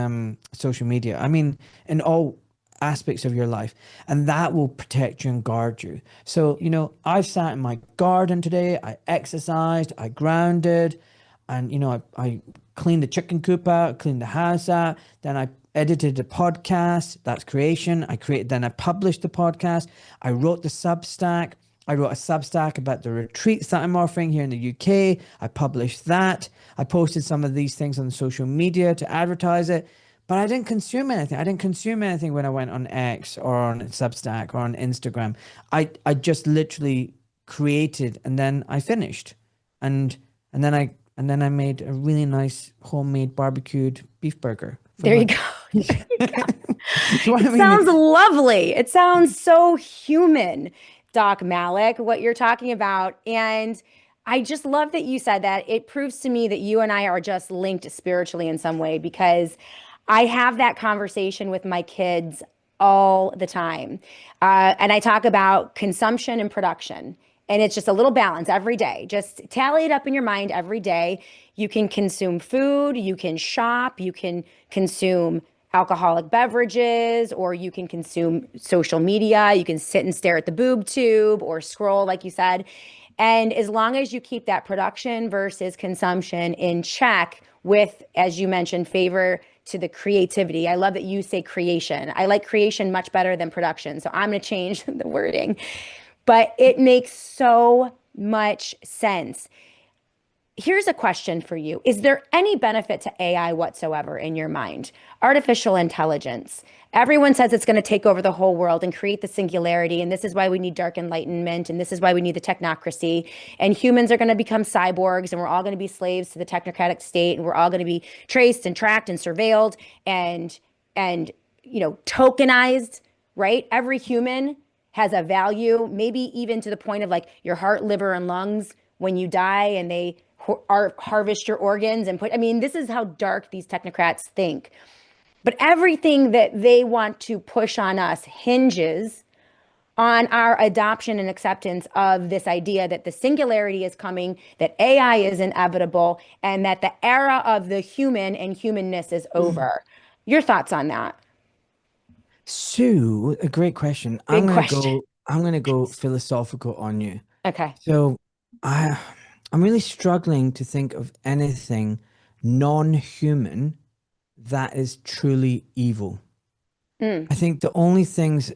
social media, I mean in all aspects of your life, and that will protect you and guard you. So, you know, I've sat in my garden today, I exercised, I grounded, and, you know, I cleaned the chicken coop out, cleaned the house out, then I edited the podcast, that's creation. I created, then I published the podcast, I wrote the Substack. I wrote a Substack about the retreats that I'm offering here in the UK. I published that. I posted some of these things on social media to advertise it. But I didn't consume anything. I didn't consume anything when I went on X or on Substack or on Instagram. I just literally created and then I finished. And and then I made a really nice homemade barbecued beef burger for There you go. lunch. There you go. So what I It mean, sounds lovely. It sounds so human, Doc Malik, what you're talking about. And I just love that you said that. It proves to me that you and I are just linked spiritually in some way because I have that conversation with my kids all the time. And I talk about consumption and production. And it's just a little balance every day. Just tally it up in your mind every day. You can consume food, you can shop, you can consume alcoholic beverages, or you can consume social media. You can sit and stare at the boob tube or scroll, like you said. And as long as you keep that production versus consumption in check with, as you mentioned, favor to the creativity. I love that you say creation. I like creation much better than production. So I'm going to change the wording, but it makes so much sense. Here's a question for you. Is there any benefit to AI whatsoever in your mind? Artificial intelligence. Everyone says it's going to take over the whole world and create the singularity. And this is why we need dark enlightenment. And this is why we need the technocracy. And humans are going to become cyborgs and we're all going to be slaves to the technocratic state. And we're all going to be traced and tracked and surveilled and you know, tokenized, right? Every human has a value, maybe even to the point of like your heart, liver, and lungs when you die and they harvest your organs and put, I mean, this is how dark these technocrats think. But everything that they want to push on us hinges on our adoption and acceptance of this idea that the singularity is coming, that AI is inevitable, and that the era of the human and humanness is over. Your thoughts on that? Sue, a great question. Big question. I'm gonna go philosophical on you. Okay. So I I'm really struggling to think of anything non-human that is truly evil. Mm. I think the only things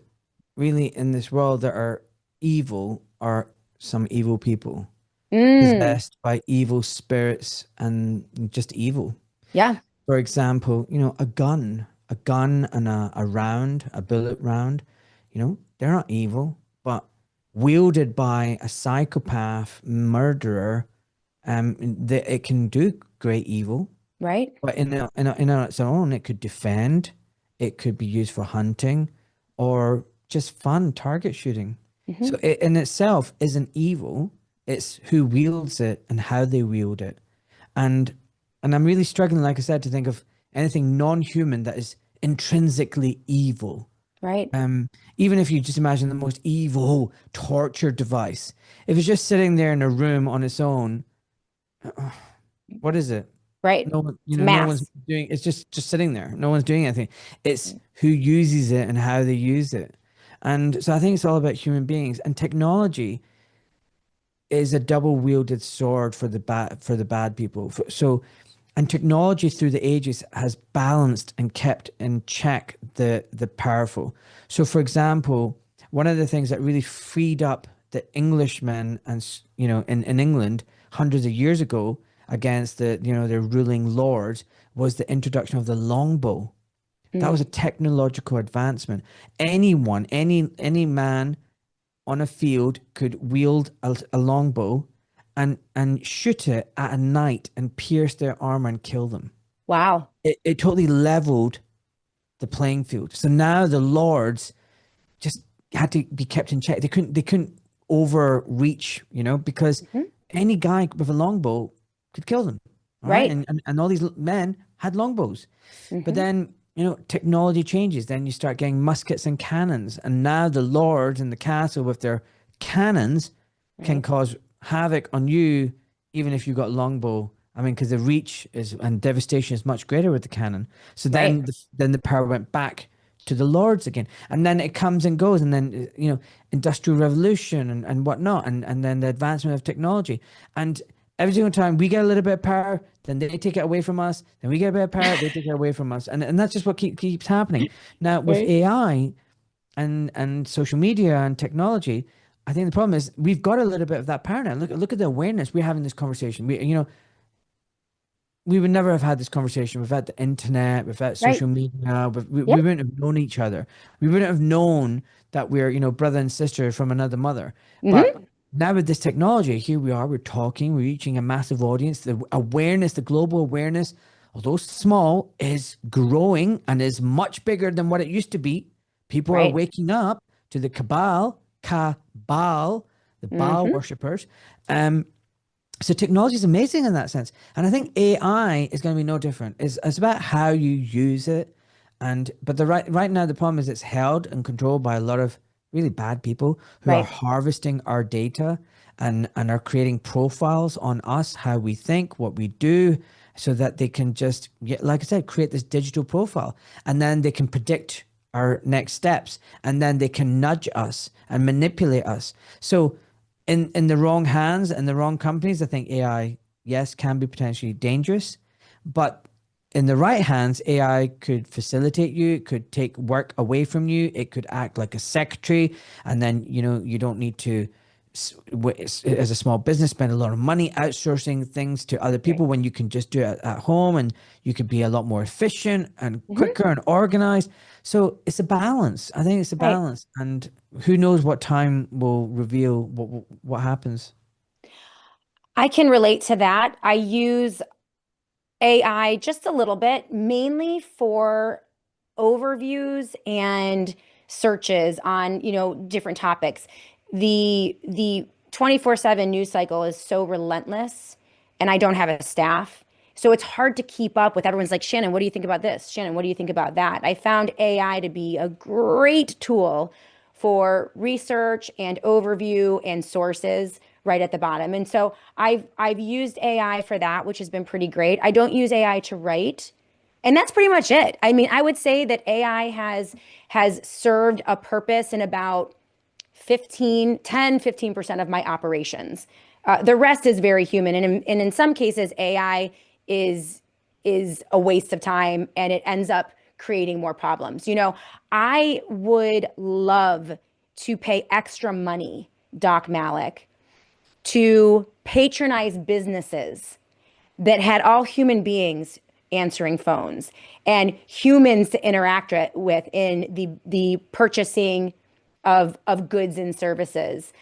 really in this world that are evil are some evil people Mm. possessed by evil spirits and just evil. Yeah. For example, a gun and a round, a bullet round, they're not evil, but wielded by a psychopath murderer, it can do great evil. Right. But in its own, it could defend, it could be used for hunting, or just fun target shooting. Hmm. So it in itself isn't evil. It's who wields it and how they wield it. And and I'm really struggling, like I said, to think of anything non-human that is intrinsically evil. Right. Um, Even if you just imagine the most evil torture device, if it's just sitting there in a room on its own, what is it? Right. No one, It's no one's mass. doing. It's just sitting there. No one's doing anything. It's who uses it and how they use it. And so I think it's all about human beings, and technology is a double-wielded sword for the bad people. So, and technology through the ages has balanced and kept in check the powerful. So, for example, one of the things that really freed up the Englishmen and in England hundreds of years ago against their ruling lords was the introduction of the longbow. That was Mm. a technological advancement. Any man on a field could wield a longbow and shoot it at a night and pierce their armor and kill them. Wow. It totally leveled the playing field. So now the lords just had to be kept in check. They couldn't overreach, because Mhm. any guy with a longbow could kill them. All right. Right. And all these men had longbows. But Hmm. then, technology changes. Then you start getting muskets and cannons. And now the lords in the castle with their cannons can Right. cause havoc on you, even if you've got longbow. I mean, because the reach is and devastation is much greater with the cannon. So Right. then the power went back to the lords again. And then it comes and goes. And then, industrial revolution and whatnot. And then the advancement of technology. And every single time we get a little bit of power, then they take it away from us. Then we get a bit of power, they take it away from us, and that's just what keeps happening. Now with Right. AI and social media and technology, I think the problem is we've got a little bit of that power now. Look at the awareness we're having this conversation. We would never have had this conversation without the internet, without Right. social media. We Yep. wouldn't have known each other. We wouldn't have known that we're, brother and sister from another mother. But Hmm. now with this technology, here we are, we're talking, we're reaching a massive audience. The awareness, the global awareness, although small, is growing and is much bigger than what it used to be. People are Right. waking up to the cabal, the Baal Hmm. worshippers. Um, so technology is amazing in that sense. And I think AI is going to be no different. It's about how you use it. But right now the problem is it's held and controlled by a lot of really bad people who are Right. harvesting our data and are creating profiles on us, how we think, what we do, so that they can just, yeah, like I said, create this digital profile. And then they can predict our next steps. And then they can nudge us and manipulate us. So in the wrong hands and the wrong companies, I think AI, yes, can be potentially dangerous, but in the right hands, AI could facilitate you, it could take work away from you, it could act like a secretary, and then you don't need to, as a small business, spend a lot of money outsourcing things to other Right. people when you can just do it at home, and you could be a lot more efficient and Hmm. quicker and organized. So it's a balance. I think it's a Right. balance, and who knows what time will reveal what happens. I can relate to that. I use AI just a little bit, mainly for overviews and searches on, different topics. The 24/7 news cycle is so relentless, and I don't have a staff. So it's hard to keep up with everyone's like, Shannon, what do you think about this? Shannon, what do you think about that? I found AI to be a great tool for research and overview and sources right at the bottom. And so I've used AI for that, which has been pretty great. I don't use AI to write. And that's pretty much it. I mean, I would say that AI has served a purpose in about 15% of my operations. The rest is very human. And in some cases, AI is a waste of time and it ends up creating more problems. You know, I would love to pay extra money, Doc Malik, to patronize businesses that had all human beings answering phones and humans to interact with in the purchasing of goods and services.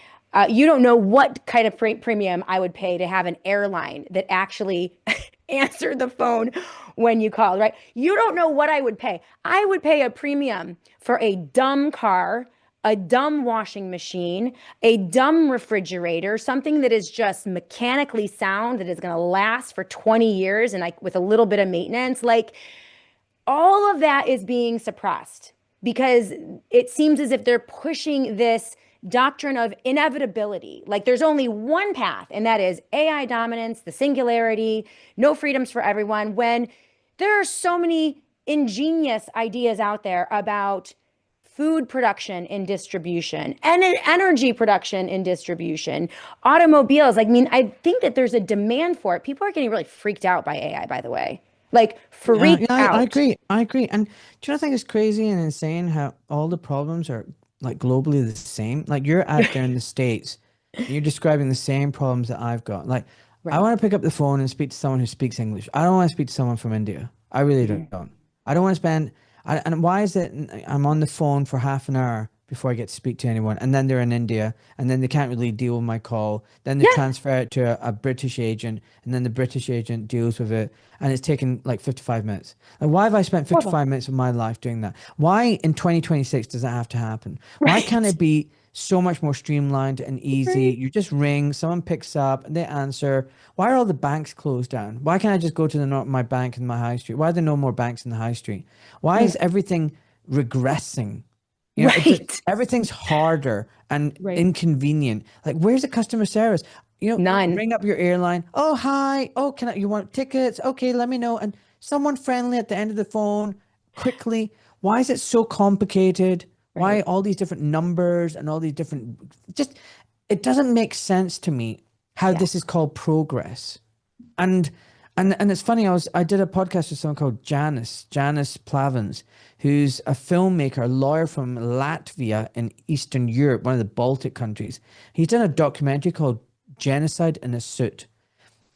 You don't know what kind of premium I would pay to have an airline that actually answered the phone when you called, right? You don't know what I would pay. I would pay a premium for a dumb car, a dumb washing machine, a dumb refrigerator, something that is just mechanically sound, that is going to last for 20 years and like with a little bit of maintenance. Like all of that is being suppressed because it seems as if they're pushing this doctrine of inevitability. Like there's only one path, and that is AI dominance, the singularity, no freedoms for everyone, when there are so many ingenious ideas out there about food production and distribution and energy production and distribution, automobiles. Like, I mean, I think that there's a demand for it. People are getting really freaked out by AI, by the way. Like freaked I out. agree. I agree. And do you know, I think it's crazy and insane how all the problems are like globally the same. Like you're out there in the States, and you're describing the same problems that I've got. Like I Right. want to pick up the phone and speak to someone who speaks English. I don't want to speak to someone from India. I really Mhm. don't. I don't want to spend. And why is it I'm on the phone for half an hour before I get to speak to anyone, and then they're in India, and then they can't really deal with my call. Then they Yeah. transfer it to a British agent, and then the British agent deals with it, and it's taken like 55 minutes. Like, why have I spent Horrible. 55 minutes of my life doing that? Why in 2026 does that have to happen? Why can't Right. it be so much more streamlined and easy? Right. You just ring, someone picks up, and they answer. Why are all the banks closed down? Why can't I just go to my bank in my high street? Why are there no more banks in the high street? Why Mm. is everything regressing? You know, it just Right. everything's harder and Right. inconvenient. Like, where's the customer service? You know, None. ring up your airline. Oh, hi. Oh, you want tickets? Okay, let me know. And someone friendly at the end of the phone, quickly. Why is it so complicated? Why Right. all these different numbers and all these different, just, it doesn't make sense to me how Yeah. this is called progress. And it's funny, I did a podcast with someone called Janice Plavins, who's a filmmaker, a lawyer from Latvia in Eastern Europe, one of the Baltic countries. He's done a documentary called Genocide in a Suit.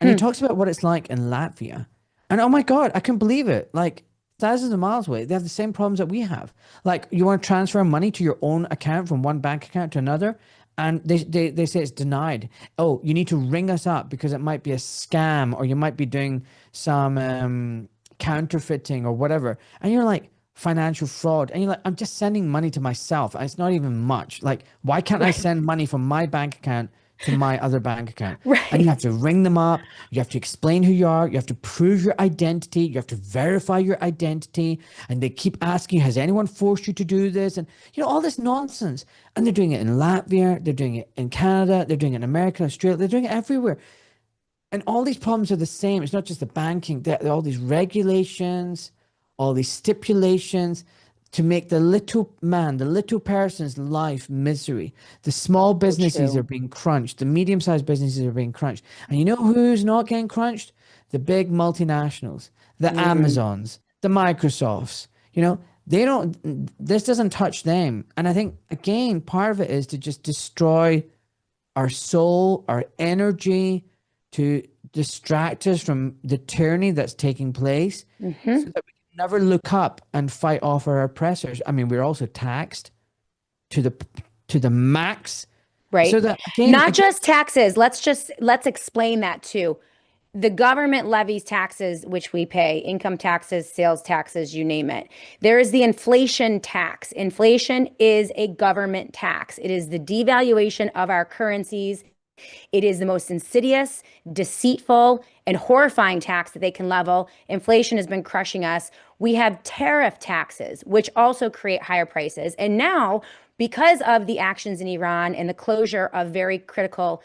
And he Hmm. talks about what it's like in Latvia. And oh my God, I couldn't believe it. Like thousands of miles away, they have the same problems that we have. Like you want to transfer money to your own account from one bank account to another, and they say it's denied. Oh, you need to ring us up because it might be a scam or you might be doing some counterfeiting or whatever. And you're like, financial fraud. And you're like, I'm just sending money to myself. And it's not even much. Like, why can't I Right. send money from my bank account to my other bank account? And you have Right. to ring them up. You have to explain who you are. You have to prove your identity. You have to verify your identity. And they keep asking, has anyone forced you to do this? And, you know, all this nonsense. And they're doing it in Latvia. They're doing it in Canada. They're doing it in America, Australia. They're doing it everywhere. And all these problems are the same. It's not just the banking, there are all these regulations, all these stipulations to make the little man, the little person's life misery. The small So businesses are true. being crunched, the medium sized businesses are being crunched. And you know who's not getting crunched? The big multinationals, the Mm. Amazons, the Microsofts. You know, they don't, this doesn't touch them. And I think, again, part of it is to just destroy our soul, our energy, to distract us from the tyranny that's taking place so Hmm. that we can never look up and fight off our oppressors. I mean, we're also taxed to the max. So Right. that Not again, just taxes. Let's explain that too. The government levies taxes, which we pay, income taxes, sales taxes, you name it. There is the inflation tax. Inflation is a government tax. It is the devaluation of our currencies. It is the most insidious, deceitful, and horrifying tax that they can level. Inflation has been crushing us. We have tariff taxes, which also create higher prices. And now because of the actions in Iran and the closure of very critical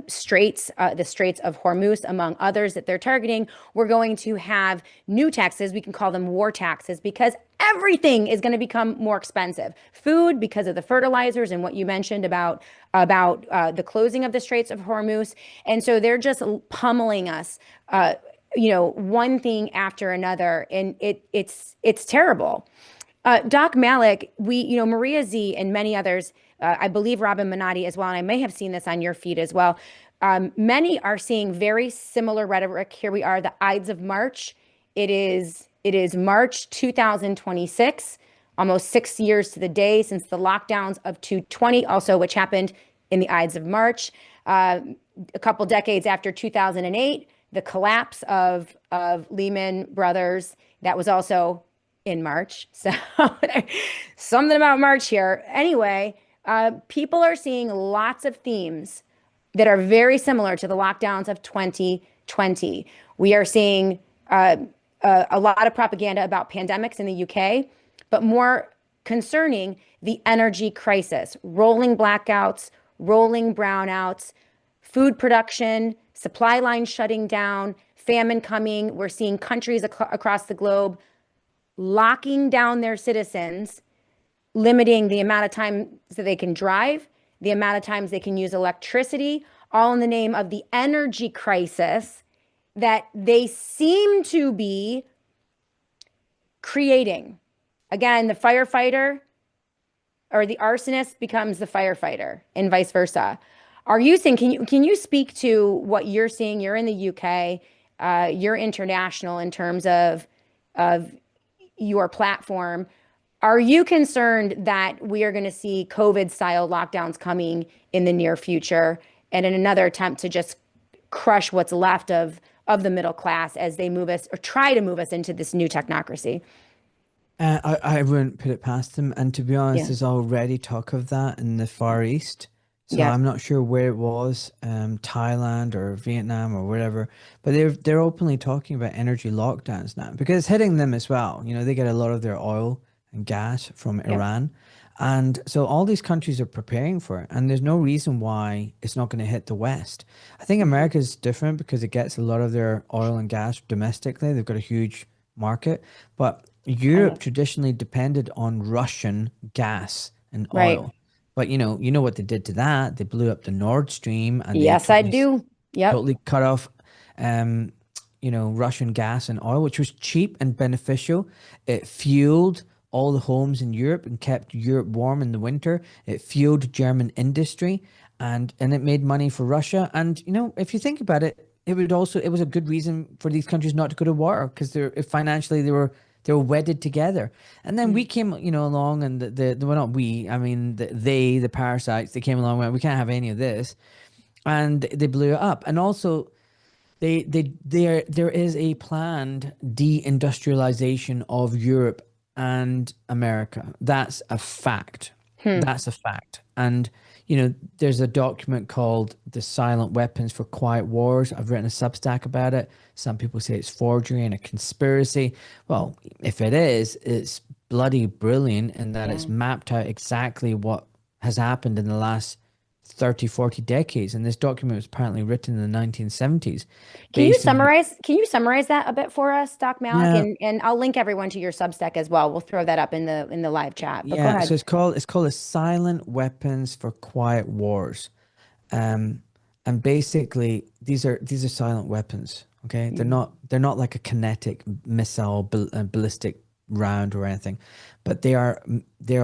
straits, the Straits of Hormuz, among others that they're targeting, we're going to have new taxes. We can call them war taxes because everything is going to become more expensive. Food, because of the fertilizers and what you mentioned about the closing of the Straits of Hormuz, and so they're just pummeling us. One thing after another, and it's terrible. Doc Malik, Maria Z and many others, I believe Robin Monotti as well, and I may have seen this on your feed as well. Many are seeing very similar rhetoric. Here we are, the Ides of March. It is March 2026, almost 6 years to the day since the lockdowns of 2020, also which happened in the Ides of March. A couple decades after 2008, the collapse of Lehman Brothers, that was also in March. So something about March here. Anyway, people are seeing lots of themes that are very similar to the lockdowns of 2020. We are seeing a lot of propaganda about pandemics in the UK, but more concerning the energy crisis, rolling blackouts, rolling brownouts, food production, supply lines shutting down, famine coming. We're seeing countries across the globe locking down their citizens, limiting the amount of time that they can drive, the amount of times they can use electricity, all in the name of the energy crisis that they seem to be creating. Again, the firefighter or the arsonist becomes the firefighter and vice versa. Are you seeing, can you speak to what you're seeing? You're in the UK, you're international in terms of your platform. Are you concerned that we are going to see COVID style lockdowns coming in the near future and in another attempt to just crush what's left of the middle class as they move us or try to move us into this new technocracy? I wouldn't put it past them. And to be honest, Yeah. there's already talk of that in the Far East. So Yeah. I'm not sure where it was, Thailand or Vietnam or wherever, but they're openly talking about energy lockdowns now because it's hitting them as well. You know, they get a lot of their oil and gas from Yep. Iran. And so all these countries are preparing for it. And there's no reason why it's not going to hit the West. I think Mhm. America is different because it gets a lot of their oil and gas domestically. They've got a huge market. But Oh, Europe yeah. traditionally depended on Russian gas and Right. oil. But you know what they did to that? They blew up the Nord Stream and they Yes, I do. Yep. totally cut off um, Russian gas and oil, which was cheap and beneficial. It fueled all the homes in Europe and kept Europe warm in the winter. It fueled German industry and it made money for Russia. And if you think about it, it was a good reason for these countries not to go to war because they're financially they were wedded together. And then we Mm. came, along and well, not we, I mean the parasites, they came along and went, we can't have any of this, and they blew it up. And also there is a planned deindustrialization of Europe and America. That's a fact. Hmm. That's a fact. And there's a document called The Silent Weapons for Quiet Wars. I've written a Substack about it. Some people say it's forgery and a conspiracy. Well, if it is, it's bloody brilliant in that Yeah. it's mapped out exactly what has happened in the last 30, 40 decades. And this document was apparently written in the 1970s, based in the, Can you summarize that a bit for us, Doc Malik? yeah, And I'll link everyone to your Substack as well. We'll throw that up in the live chat. But go yeah. So ahead. it's called the Silent Weapons for Quiet Wars. Um, and basically these are silent weapons. Okay, they're Mm. not like a kinetic missile, ballistic round or anything, but they are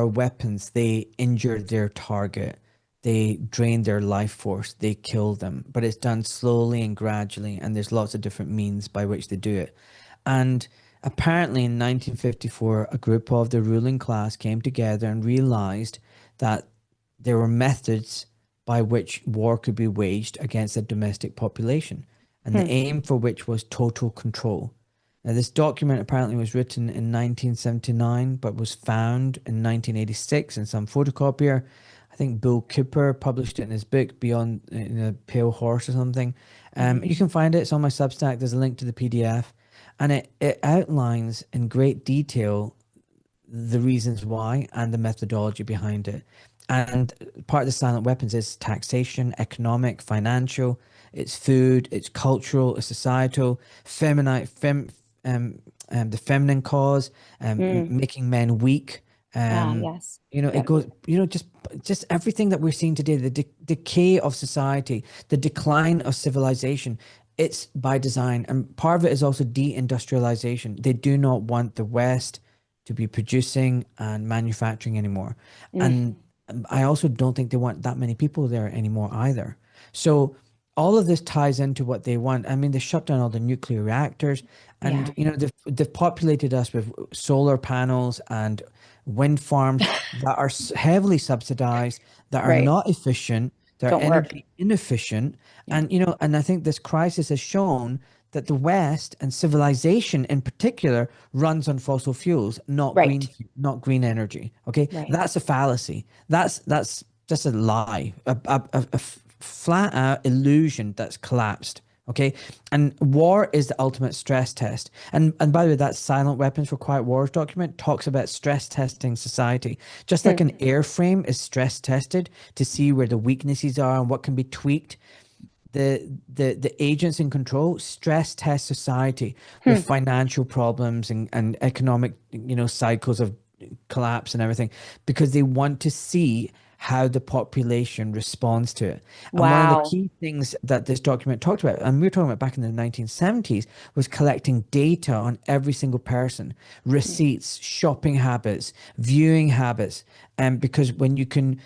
weapons. They injure their target. They drain their life force. They kill them, but it's done slowly and gradually, and there's lots of different means by which they do it. And apparently in 1954, a group of the ruling class came together and realized that there were methods by which war could be waged against a domestic population, and the Hmm. aim for which was total control. Now, this document apparently was written in 1979, but was found in 1986 in some photocopier. I think Bill Cooper published it in his book Beyond Pale Horse or something. Mhm. You can find it. It's on my Substack. There's a link to the PDF, and it outlines in great detail the reasons why and the methodology behind it. And part of the silent weapons is taxation, economic, financial, it's food, it's cultural, it's societal, the feminine cause, Mm. making men weak. Um, Yes. it Yep. goes, just everything that we're seeing today, the decay of society, the decline of civilization, it's by design. And part of it is also deindustrialization. They do not want the West to be producing and manufacturing anymore. Mm. And I also don't think they want that many people there anymore either. So all of this ties into what they want. I mean, they shut down all the nuclear reactors, and Yeah. they've populated us with solar panels and wind farms that are heavily subsidized, that are Right. not efficient, they're Don't work. energy inefficient, Yeah. and I think this crisis has shown that the West and civilization in particular runs on fossil fuels, Right. not green energy. Okay, Right. that's a fallacy. That's just a lie, a flat out illusion that's collapsed. Okay, and war is the ultimate stress test. And by the way, that Silent Weapons for Quiet Wars document talks about stress testing society, just like Hmm. an airframe is stress tested to see where the weaknesses are and what can be tweaked. The agents in control stress test society with Hmm. financial problems and economic cycles of collapse and everything, because they want to see how the population responds to it. And one of the Wow. key things that this document talked about, and we were talking about back in the 1970s, was collecting data on every single person, receipts, shopping habits, viewing habits. And because when you can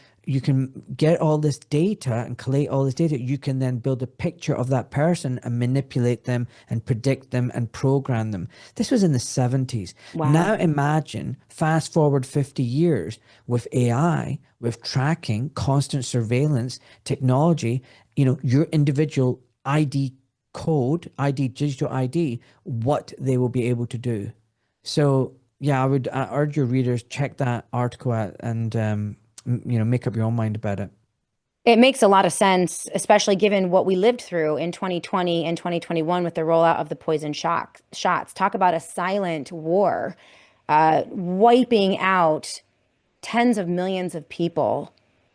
get all this data and collate all this data, you can then build a picture of that person and manipulate them and predict them and program them. This was in the 70s. Wow. Now imagine fast forward 50 years with AI, with tracking, constant surveillance, technology, your individual ID code, ID, digital ID, what they will be able to do. So yeah, I urge your readers check that article out and make up your own mind about it. It makes a lot of sense, especially given what we lived through in 2020 and 2021 with the rollout of the poison shots. Talk about a silent war, wiping out tens of millions of people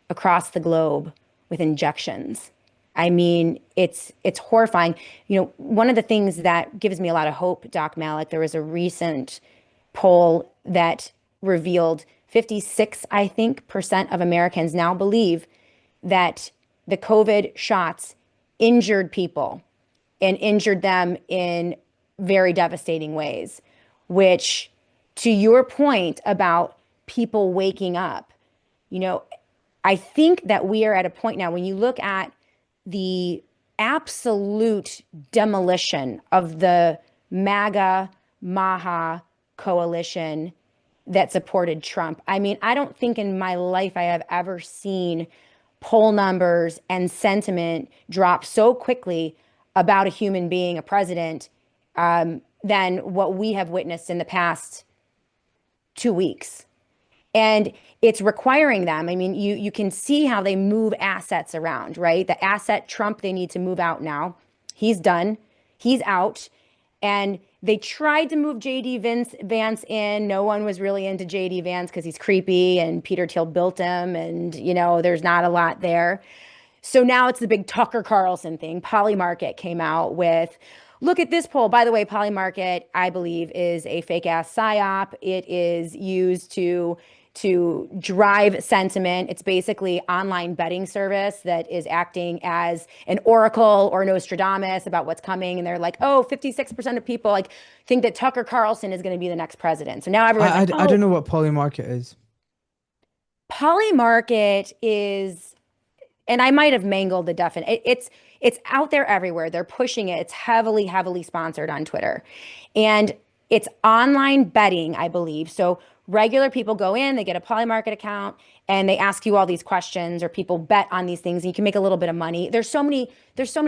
across the globe with injections. I mean, it's horrifying. One of the things that gives me a lot of hope, Doc Malik, there was a recent poll that revealed 56, I think, percent of Americans now believe that the COVID shots injured people and injured them in very devastating ways, which, to your point about people waking up, you know, I think that we are at a point now when you look at the absolute demolition of the MAGA Maha coalition that supported Trump. I mean, I don't think in my life I have ever seen poll numbers and sentiment drop so quickly about a human being, a president, than what we have witnessed in the past 2 weeks. And it's requiring them. I mean, you can see how they move assets around, right? The asset Trump, they need to move out now. He's done. He's out. And they tried to move Vance in. No one was really into JD Vance because he's creepy and Peter Thiel built him, and there's not a lot there. So now it's the big Tucker Carlson thing. Polymarket came out with, look at this poll. By the way, Polymarket, I believe, is a fake ass psyop. It is used to drive sentiment. It's basically online betting service that is acting as an oracle or Nostradamus about what's coming. And they're like, oh, 56% of people think that Tucker Carlson is going to be the next president. So now everyone's like, I don't oh, know what polymarket is. Polymarket is, and I might have mangled the definition. It's out there everywhere. They're pushing it. It's heavily, heavily sponsored on Twitter. And it's online betting, I believe. So regular people go in, they get a Polymarket account, and they ask you all these questions, or people bet on these things, and you can make a little bit of money. There's so many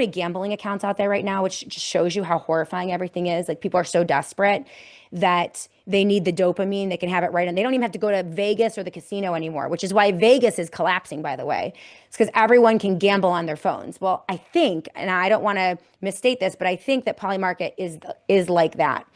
gambling accounts out there right now, which just shows you how horrifying everything is. Like, people are so desperate that they need the dopamine. They can have it right, and they don't even have to go to Vegas or the casino anymore, which is why Vegas is collapsing, by the way. It's because everyone can gamble on their phones. Well, I think, and I don't want to misstate this, but I think that Polymarket is like that.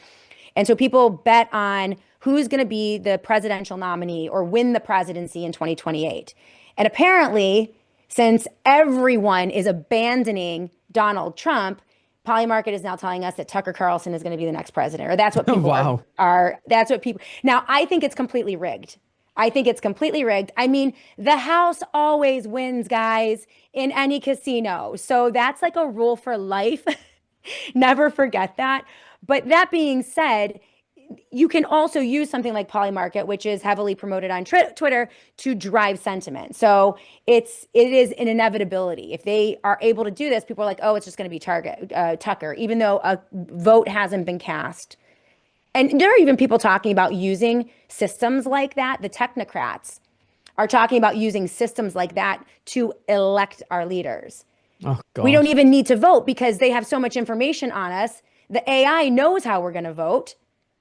And so people bet on who's going to be the presidential nominee or win the presidency in 2028. And apparently, since everyone is abandoning Donald Trump, Polymarket is now telling us that Tucker Carlson is going to be the next president, or that's what people Wow. that's what people. Now, I think it's completely rigged. I think it's completely rigged. I mean, the house always wins, guys, in any casino. So that's like a rule for life. Never forget that. But that being said, you can also use something like Polymarket, which is heavily promoted on Twitter, to drive sentiment. So it is an inevitability. If they are able to do this, people are like, oh, it's just going to be Tucker, even though a vote hasn't been cast. And there are even people talking about using systems like that. The technocrats are talking about using systems like that to elect our leaders. Oh, We don't gosh. even need to vote because they have so much information on us. The AI knows how we're going to vote.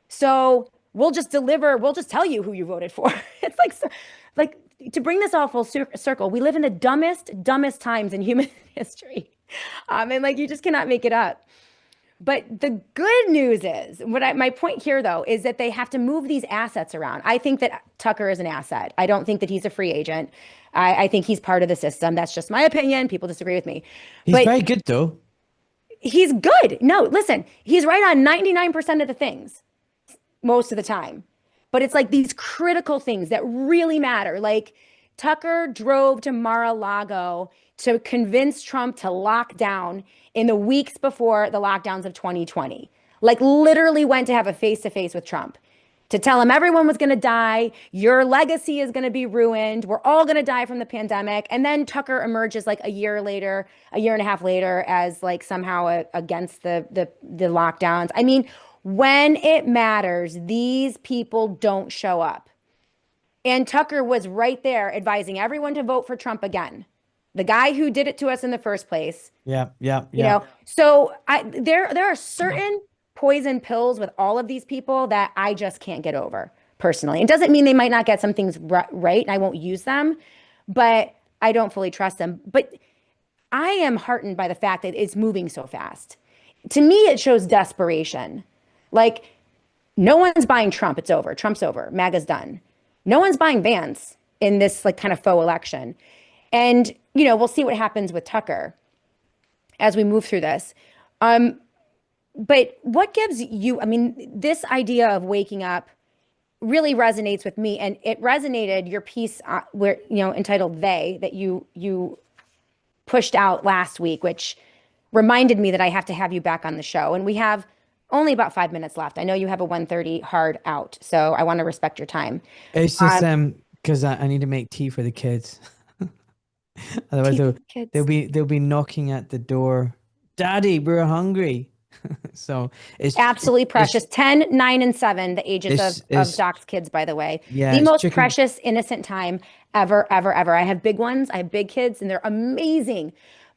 So we'll just tell you who you voted for. It's like to bring this all full circle, we live in the dumbest times in human history. And like, you just cannot make it up. But the good news is, my point here though, is that they have to move these assets around. I think that Tucker is an asset. I don't think that he's a free agent. I think he's part of the system. That's just my opinion. People disagree with me. He's But very good though. he's good. No, listen, he's right on 99% of the things most of the time. But it's like these critical things that really matter. Like Tucker drove to Mar-a-Lago to convince Trump to lock down in the weeks before the lockdowns of 2020. Like literally went to have a face-to-face with Trump to tell him everyone was going to die. Your legacy is going to be ruined. We're all going to die from the pandemic. And then Tucker emerges like a year and a half later as like somehow against the lockdowns. I mean, when it matters, these people don't show up. And Tucker was right there advising everyone to vote for Trump again. The guy who did it to us in the first place. Yeah, yeah, You yeah. know, so there are certain poison pills with all of these people that I just can't get over personally. It doesn't mean they might not get some things right and I won't use them, but I don't fully trust them. But I am heartened by the fact that it's moving so fast. To me, it shows desperation. Like, no one's buying Trump. It's over. Trump's over. MAGA's done. No one's buying Vance in this like kind of faux election. And, you know, we'll see what happens with Tucker as we move through this. But what gives you, I mean, this idea of waking up really resonates with me. And it resonated, your piece where, you know, entitled They, that you pushed out last week, which reminded me that I have to have you back on the show. And we have only about 5 minutes left. I know you have a 1:30 hard out, so I want to respect your time. It's just because I need to make tea for the kids. Otherwise Kids. they'll be knocking at the door. Daddy, we're hungry. So it's Absolutely precious. 10, 9, and 7, the ages it's of Doc's kids, by the way. yeah, The it's most chicken. precious, innocent time ever, ever, ever. I have big ones. I have big kids, and they're amazing.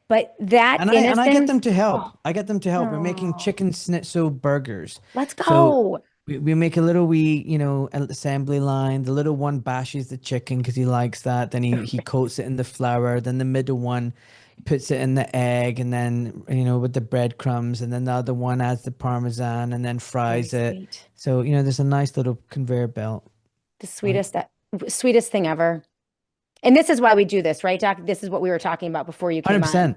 But that And innocence. I get them to help. I get them to help. We're making chicken schnitzel burgers. Let's So go. we make a little wee, you know, assembly line. The little one bashes the chicken because he likes that. Then he coats it in the flour. Then the middle one puts it in the egg, and then, you know, with the breadcrumbs. And then the other one adds the parmesan and then fries Very it. sweet. So, you know, there's a nice little conveyor belt. The Right? sweetest thing ever. And this is why we do this, right, Doc? This is what we were talking about before you came on. 100%.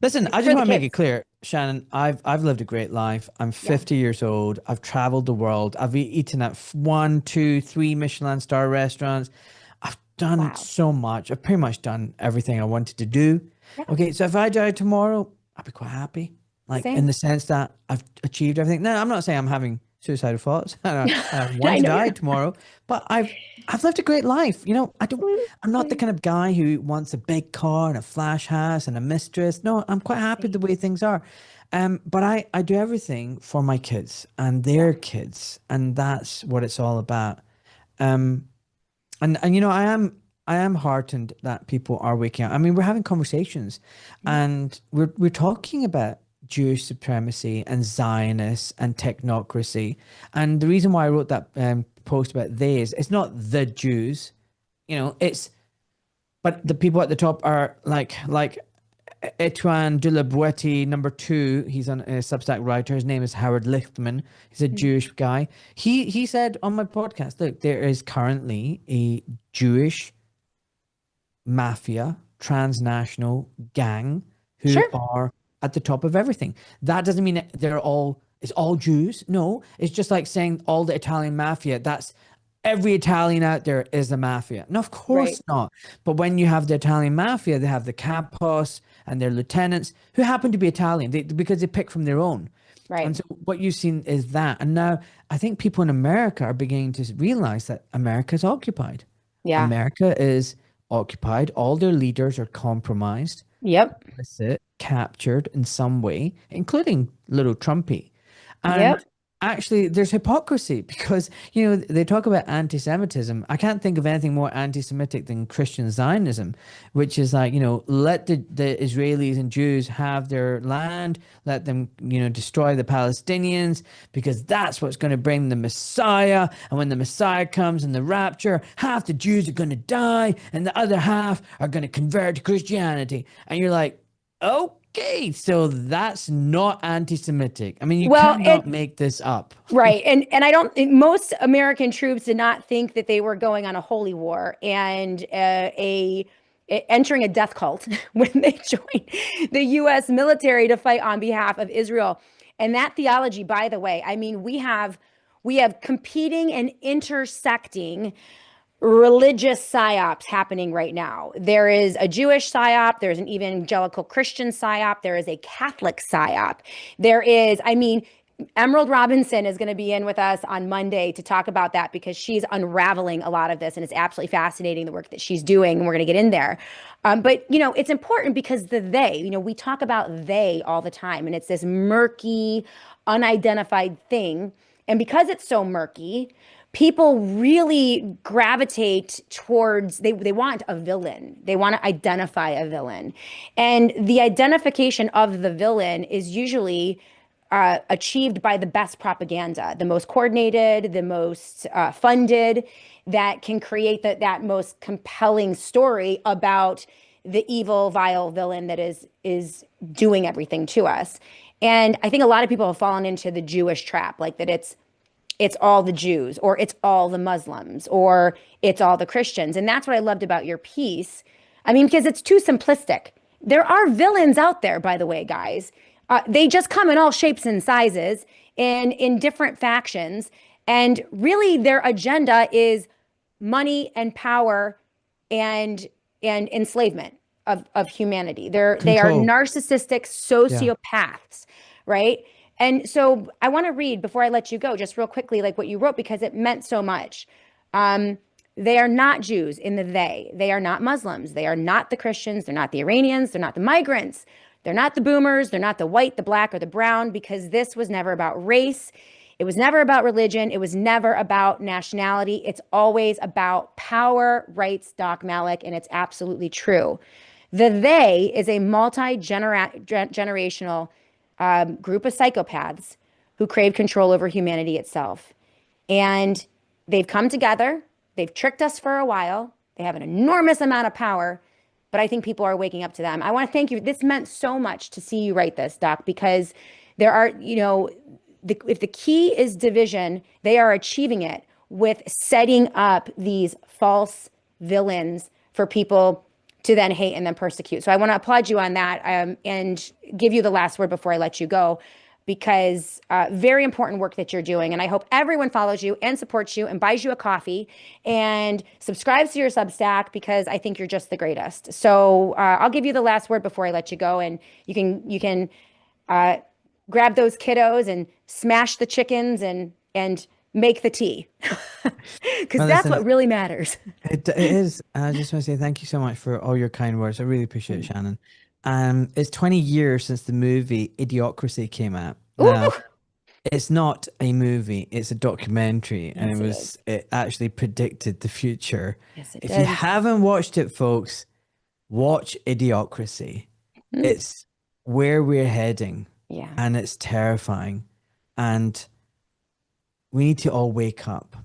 Listen, I It's just for the want to make it kids. clear, Shannon, I've lived a great life. I'm Yeah. 50 years old. I've traveled the world. I've eaten at 1, 2, 3 Michelin star restaurants. I've done Wow. so much. I've pretty much done everything I wanted to do. Yeah. Okay, so if I died tomorrow, I'd be quite happy. Like in Same. the sense that I've achieved everything. Now, I'm not saying I'm having suicidal thoughts. I I want to know die you're tomorrow, but I've lived a great life. You know, I'm not the absolutely. kind of guy who wants a big car and a flash house and a mistress. No, I'm quite happy the way things are. But I do everything for my kids and Yeah. their kids, and that's what it's all about. Um, and you know, I am heartened that people are waking up. I mean, we're having conversations, and we're talking about Jewish supremacy and Zionists and technocracy. And the reason why I wrote that post about they is it's not the Jews, you know, it's but the people at the top are like Etienne de la Boetie, number 2. He's a Substack writer. His name is Howard Lichtman. He's a Jewish guy. He said on my podcast, look, there is currently a Jewish mafia, transnational gang who Sure. are at the top of everything. That doesn't mean that it's all Jews. No, it's just like saying all the Italian mafia. That's every Italian out there is a mafia. No, of Right. course not. But when you have the Italian mafia, they have the capos and their lieutenants who happen to be Italian because they pick from their own. And Right. so what you've seen is that. And now I think people in America are beginning to realize that America is occupied. Yeah. America is occupied. All their leaders are compromised, Yep. complicit, captured in some way, including little Trumpy. And Yep. actually, there's hypocrisy because, they talk about anti-Semitism. I can't think of anything more anti-Semitic than Christian Zionism, which is like, let the Israelis and Jews have their land, let them, destroy the Palestinians, because that's what's going to bring the Messiah. And when the Messiah comes in the rapture, half the Jews are going to die and the other half are going to convert to Christianity. And you're like, okay, so that's not anti-Semitic. I mean, you Well, cannot make this up. right. And I don't most American troops did not think that they were going on a holy war and entering a death cult when they joined the US military to fight on behalf of Israel. And that theology, by the way, I mean, we have competing and intersecting religious psyops happening right now. There is a Jewish psyop, there's an evangelical Christian psyop, there is a Catholic psyop. There is, I mean, Emerald Robinson is going to be in with us on Monday to talk about that because she's unraveling a lot of this and it's absolutely fascinating the work that she's doing. And we're going to get in there. But, it's important because we talk about they all the time and it's this murky, unidentified thing. And because it's so murky, people really gravitate towards they want a villain. They want to identify a villain. And the identification of the villain is usually achieved by the best propaganda, the most coordinated, the most funded, that can create that most compelling story about the evil, vile villain that is doing everything to us. And I think a lot of people have fallen into the Jewish trap, like that it's all the Jews or it's all the Muslims or it's all the Christians. And that's what I loved about your piece. I mean, because it's too simplistic. There are villains out there, by the way, guys. They just come in all shapes and sizes and in different factions. And really their agenda is money and power and enslavement of humanity. They are Control. narcissistic Yeah. sociopaths, right? And so I want to read before I let you go, just real quickly, like what you wrote, because it meant so much. They are not Jews in the they. They are not Muslims. They are not the Christians. They're not the Iranians. They're not the migrants. They're not the boomers. They're not the white, the black, or the brown, because this was never about race. It was never about religion. It was never about nationality. It's always about power, writes Doc Malik, and it's absolutely true. The they is a multi-generational group of psychopaths who crave control over humanity itself. And they've come together. They've tricked us for a while. They have an enormous amount of power, but I think people are waking up to them. I want to thank you. This meant so much to see you write this, Doc, because there are, if the key is division, they are achieving it with setting up these false villains for people to then hate and then persecute. So I want to applaud you on that and give you the last word before I let you go, because very important work that you're doing. And I hope everyone follows you and supports you and buys you a coffee and subscribes to your Substack, because I think you're just the greatest. So I'll give you the last word before I let you go, and you can grab those kiddos and smash the chickens and make the tea, because Well, that's listen, what really matters. it is. I just want to say thank you so much for all your kind words. I really appreciate it, Shannon. It's 20 years since the movie Idiocracy came out. Ooh, Now, it's not a movie, it's a documentary, and yes, it is. it actually predicted the future. Yes, it If you did. haven't watched it, folks, watch Idiocracy. Mhm. It's where we're heading, Yeah. and it's terrifying. And we need to all wake up.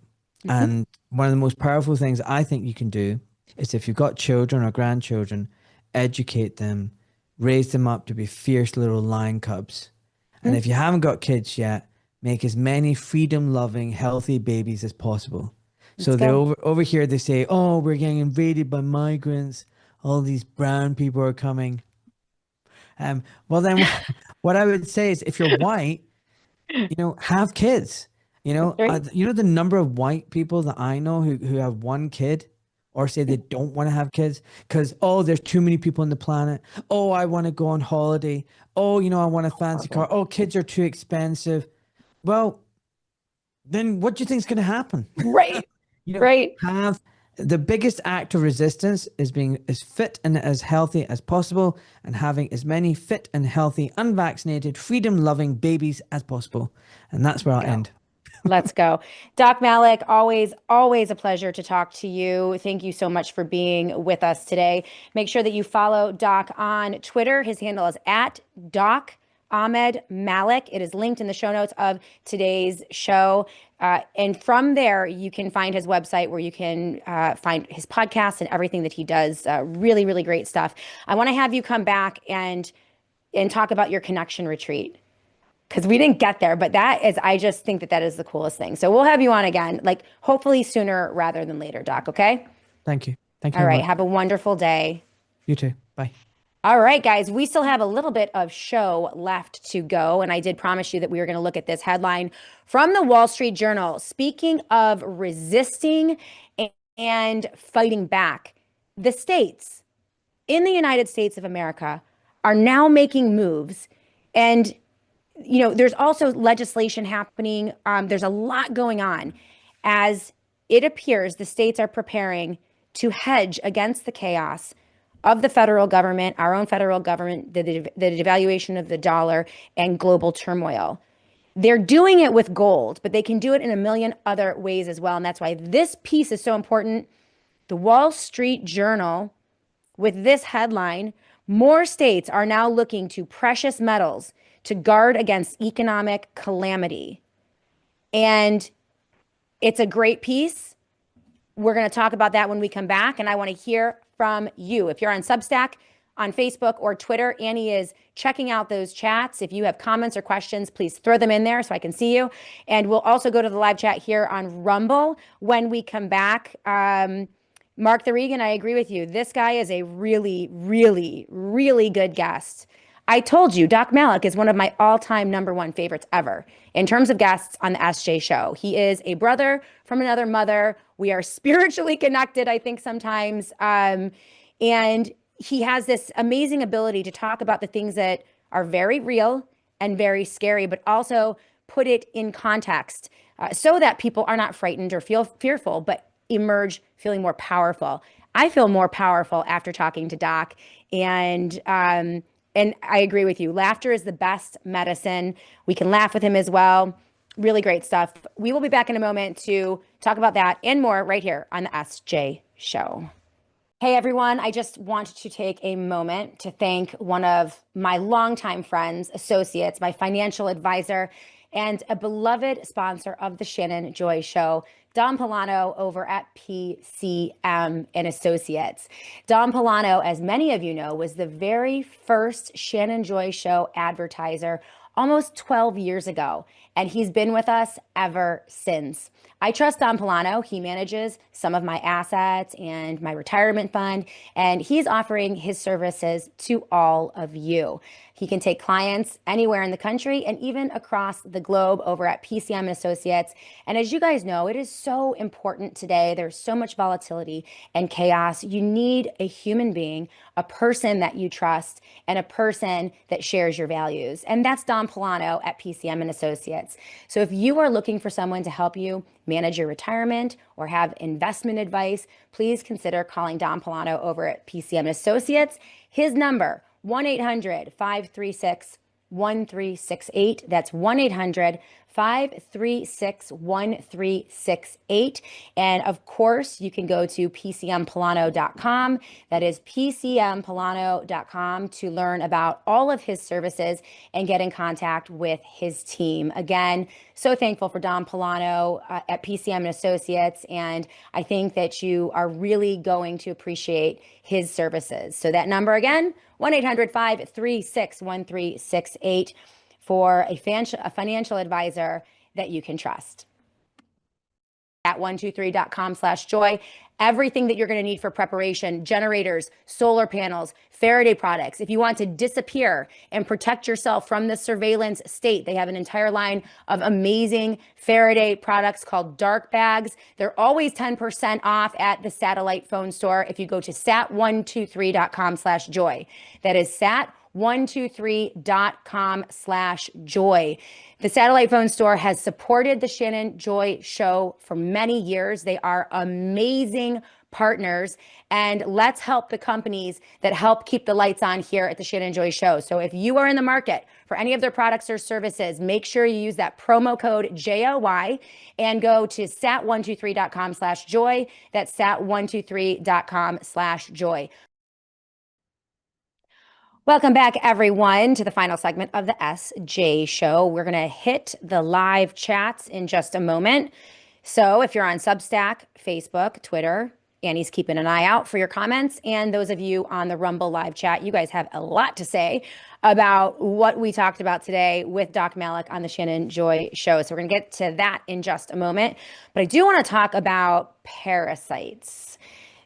Mhm. And one of the most powerful things I think you can do is, if you've got children or grandchildren, educate them, raise them up to be fierce little lion cubs. And if you haven't got kids yet, make as many freedom-loving, healthy babies as possible. Let's So they go. over here they say, "Oh, we're getting invaded by migrants. All these brown people are coming." Well then, what I would say is, if you're white, have kids. That's right. The number of white people that I know who have one kid or say they don't want to have kids because, oh, there's too many people on the planet. Oh, I want to go on holiday. Oh, I want a fancy car. Oh, kids are too expensive. Well, then what do you think is going to happen? Right. You know, Right. have the biggest act of resistance is being as fit and as healthy as possible and having as many fit and healthy, unvaccinated, freedom-loving babies as possible. And that's where I'll Go. end. Let's go. Doc Malik, always, always a pleasure to talk to you. Thank you so much for being with us today. Make sure that you follow Doc on Twitter. His handle is at Doc Ahmed Malik. It is linked in the show notes of today's show. And from there, you can find his website where you can find his podcast and everything that he does. Really, really great stuff. I want to have you come back and talk about your connection retreat because we didn't get there, but I just think that that is the coolest thing. So we'll have you on again, like hopefully sooner rather than later, Doc. Okay. Thank you. Thank you All very right. much. Have a wonderful day. You too. Bye. All right, guys, we still have a little bit of show left to go. And I did promise you that we were going to look at this headline from the Wall Street Journal. Speaking of resisting and fighting back, the states in the United States of America are now making moves. And, there's also legislation happening. There's a lot going on as it appears the states are preparing to hedge against the chaos of the federal government, our own federal government, the devaluation of the dollar, and global turmoil. They're doing it with gold, but they can do it in a million other ways as well. And that's why this piece is so important. The Wall Street Journal, with this headline, more states are now looking to precious metals to guard against economic calamity. And it's a great piece. We're going to talk about that when we come back. And I want to hear from you. If you're on Substack, on Facebook or Twitter, Annie is checking out those chats. If you have comments or questions, please throw them in there so I can see you. And we'll also go to the live chat here on Rumble when we come back. Mark the Regan, I agree with you. This guy is a really, really, really good guest. I told you, Doc Malik is one of my all-time #1 favorites ever in terms of guests on the SJ show. He is a brother from another mother. We are spiritually connected, I think, sometimes. And he has this amazing ability to talk about the things that are very real and very scary, but also put it in context so that people are not frightened or feel fearful, but emerge feeling more powerful. I feel more powerful after talking to Doc. And I agree with you. Laughter is the best medicine. We can laugh with him as well. Really great stuff. We will be back in a moment to talk about that and more right here on the SJ Show. Hey, everyone. I just want to take a moment to thank one of my longtime friends, associates, my financial advisor, and a beloved sponsor of the Shannon Joy Show, Don Polano over at PCM and Associates. Don Polano, as many of you know, was the very first Shannon Joy Show advertiser almost 12 years ago, and he's been with us ever since. I trust Don Polano. He manages some of my assets and my retirement fund, and he's offering his services to all of you. He can take clients anywhere in the country and even across the globe over at PCM Associates. And as you guys know, it is so important today. There's so much volatility and chaos. You need a human being, a person that you trust, and a person that shares your values. And that's Don Polano at PCM and Associates. So if you are looking for someone to help you manage your retirement or have investment advice, please consider calling Don Polano over at PCM Associates. His number, 1-800-536-1368. That's 1-800-536-1368. And of course, you can go to PCMPolano.com. That is PCMPolano.com to learn about all of his services and get in contact with his team. Again, so thankful for Don Polano at PCM and Associates. And I think that you are really going to appreciate his services. So that number again, 1-800-536-1368 for a financial advisor that you can trust. At 123.com/joy. Everything that you're going to need for preparation: generators, solar panels, Faraday products. If you want to disappear and protect yourself from the surveillance state, they have an entire line of amazing Faraday products called dark bags. They're always 10% off at the satellite phone store if you go to sat123.com/joy. That is sat123.com/joy. The satellite phone store has supported the Shannon Joy Show for many years. They are amazing partners, and let's help the companies that help keep the lights on here at the Shannon Joy Show. So if you are in the market for any of their products or services, make sure you use that promo code JOY and go to sat123.com/joy. That's sat123.com/joy. Welcome back, everyone, to the final segment of the SJ Show. We're going to hit the live chats in just a moment. So if you're on Substack, Facebook, Twitter, Annie's keeping an eye out for your comments. And those of you on the Rumble live chat, you guys have a lot to say about what we talked about today with Doc Malik on the Shannon Joy Show. So we're going to get to that in just a moment. But I do want to talk about parasites.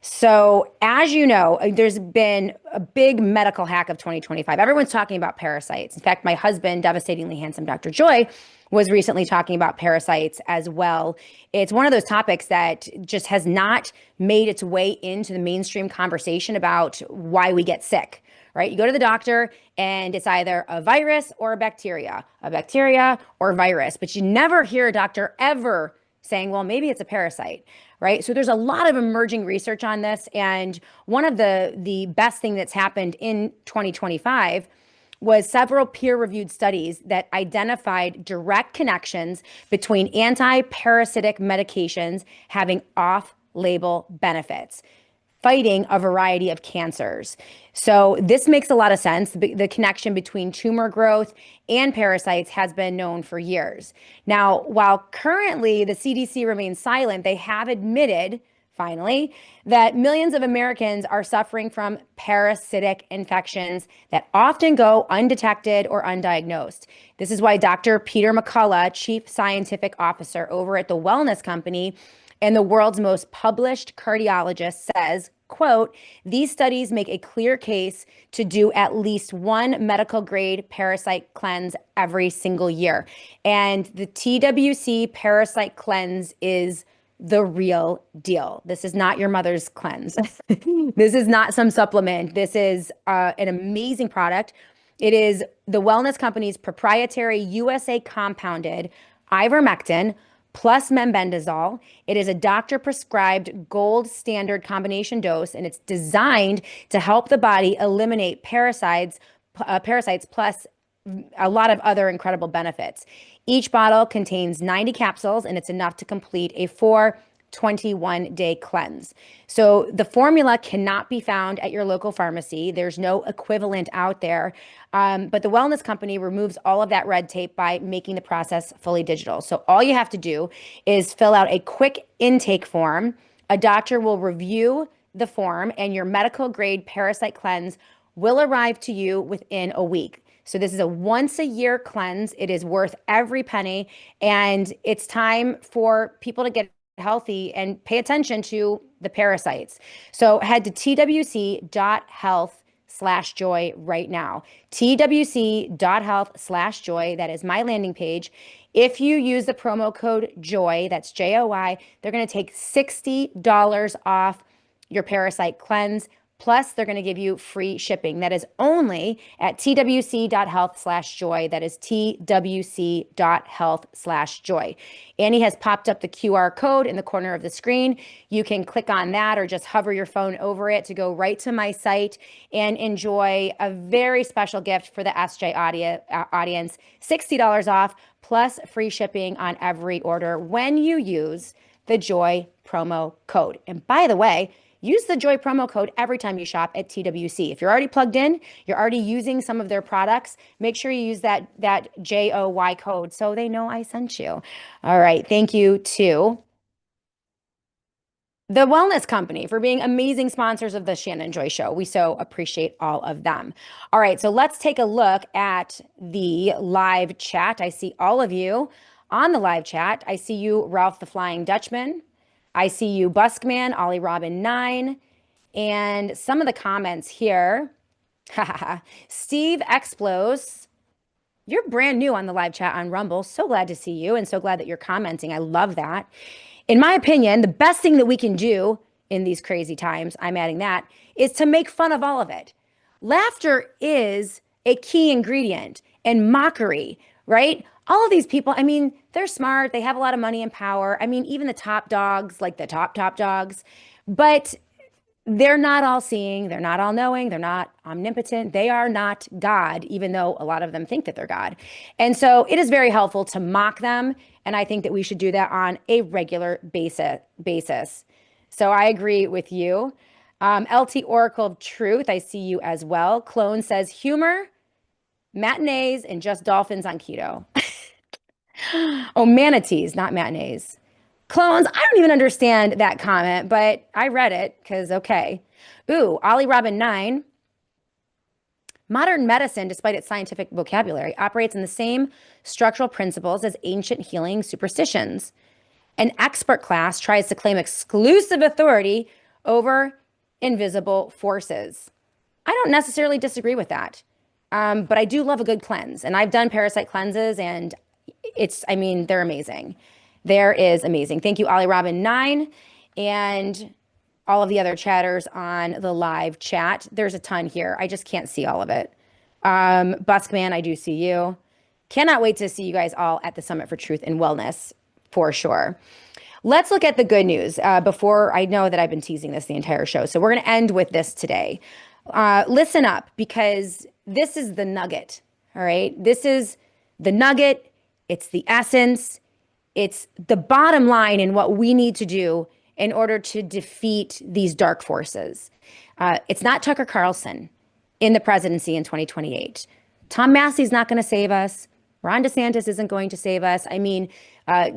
So as you know, there's been a big medical hack of 2025. Everyone's talking about parasites. In fact, my husband, devastatingly handsome Dr. Joy, was recently talking about parasites as well. It's one of those topics that just has not made its way into the mainstream conversation about why we get sick, right? You go to the doctor and it's either a virus or a bacteria or virus, but you never hear a doctor ever saying, well, maybe it's a parasite, right? So there's a lot of emerging research on this. And one of the best thing that's happened in 2025 was several peer-reviewed studies that identified direct connections between anti-parasitic medications having off-label benefits, fighting a variety of cancers. So this makes a lot of sense. The connection between tumor growth and parasites has been known for years. Now, while currently the CDC remains silent, they have admitted, finally, that millions of Americans are suffering from parasitic infections that often go undetected or undiagnosed. This is why Dr. Peter McCullough, Chief Scientific Officer over at the Wellness Company and the world's most published cardiologist, says, quote, these studies make a clear case to do at least one medical grade parasite cleanse every single year. And the TWC parasite cleanse is the real deal. This is not your mother's cleanse. This is not some supplement. This is an amazing product. It is the Wellness Company's proprietary USA compounded ivermectin plus mebendazole. It is a doctor-prescribed gold standard combination dose, and it's designed to help the body eliminate parasites plus a lot of other incredible benefits. Each bottle contains 90 capsules, and it's enough to complete a 21-day cleanse. So the formula cannot be found at your local pharmacy. There's no equivalent out there. But the Wellness Company removes all of that red tape by making the process fully digital. So all you have to do is fill out a quick intake form. A doctor will review the form, and your medical grade parasite cleanse will arrive to you within a week. So this is a once a year cleanse. It is worth every penny, and it's time for people to get healthy and pay attention to the parasites. So head to twc.health/joy right now. twc.health/joy. That is my landing page. If you use the promo code JOY, that's JOY, they're going to take $60 off your parasite cleanse. Plus, they're going to give you free shipping. That is only at twc.health/joy. That is twc.health/joy. Annie has popped up the QR code in the corner of the screen. You can click on that or just hover your phone over it to go right to my site and enjoy a very special gift for the SJ audience, $60 off plus free shipping on every order when you use the JOY promo code. And by the way, use the JOY promo code every time you shop at TWC. If you're already plugged in, you're already using some of their products, make sure you use that JOY code so they know I sent you. All right. Thank you to The Wellness Company for being amazing sponsors of the Shannon Joy Show. We so appreciate all of them. All right, so let's take a look at the live chat. I see all of you on the live chat. I see you, Ralph the Flying Dutchman. I see you, Buskman, Ollie Robin 9, and some of the comments here. Steve Explos, you're brand new on the live chat on Rumble. So glad to see you and so glad that you're commenting. I love that. In my opinion, the best thing that we can do in these crazy times, I'm adding that, is to make fun of all of it. Laughter is a key ingredient, and mockery, right? All of these people, I mean, they're smart. They have a lot of money and power. I mean, even the top dogs, like the top dogs, but they're not all seeing, they're not all knowing, they're not omnipotent, they are not God, even though a lot of them think that they're God. And so it is very helpful to mock them. And I think that we should do that on a regular basis. So I agree with you. LT Oracle of Truth, I see you as well. Clone says humor, matinees, and just dolphins on keto. Oh, manatees, not matinees. Clones, I don't even understand that comment, but I read it because, okay. Ooh, Ollie Robin 9. Modern medicine, despite its scientific vocabulary, operates in the same structural principles as ancient healing superstitions. An expert class tries to claim exclusive authority over invisible forces. I don't necessarily disagree with that, but I do love a good cleanse. And I've done parasite cleanses, and I mean, they're amazing. There is amazing. Thank you, Ollie Robin 9, and all of the other chatters on the live chat. There's a ton here. I just can't see all of it. Buskman, I do see you. Cannot wait to see you guys all at the Summit for Truth and Wellness for sure. Let's look at the good news before. I know that I've been teasing this the entire show, so we're going to end with this today. Listen up, because this is the nugget, all right? This is the nugget. It's the essence. It's the bottom line in what we need to do in order to defeat these dark forces. It's not Tucker Carlson in the presidency in 2028. Tom Massey's not going to save us. Ron DeSantis isn't going to save us. I mean,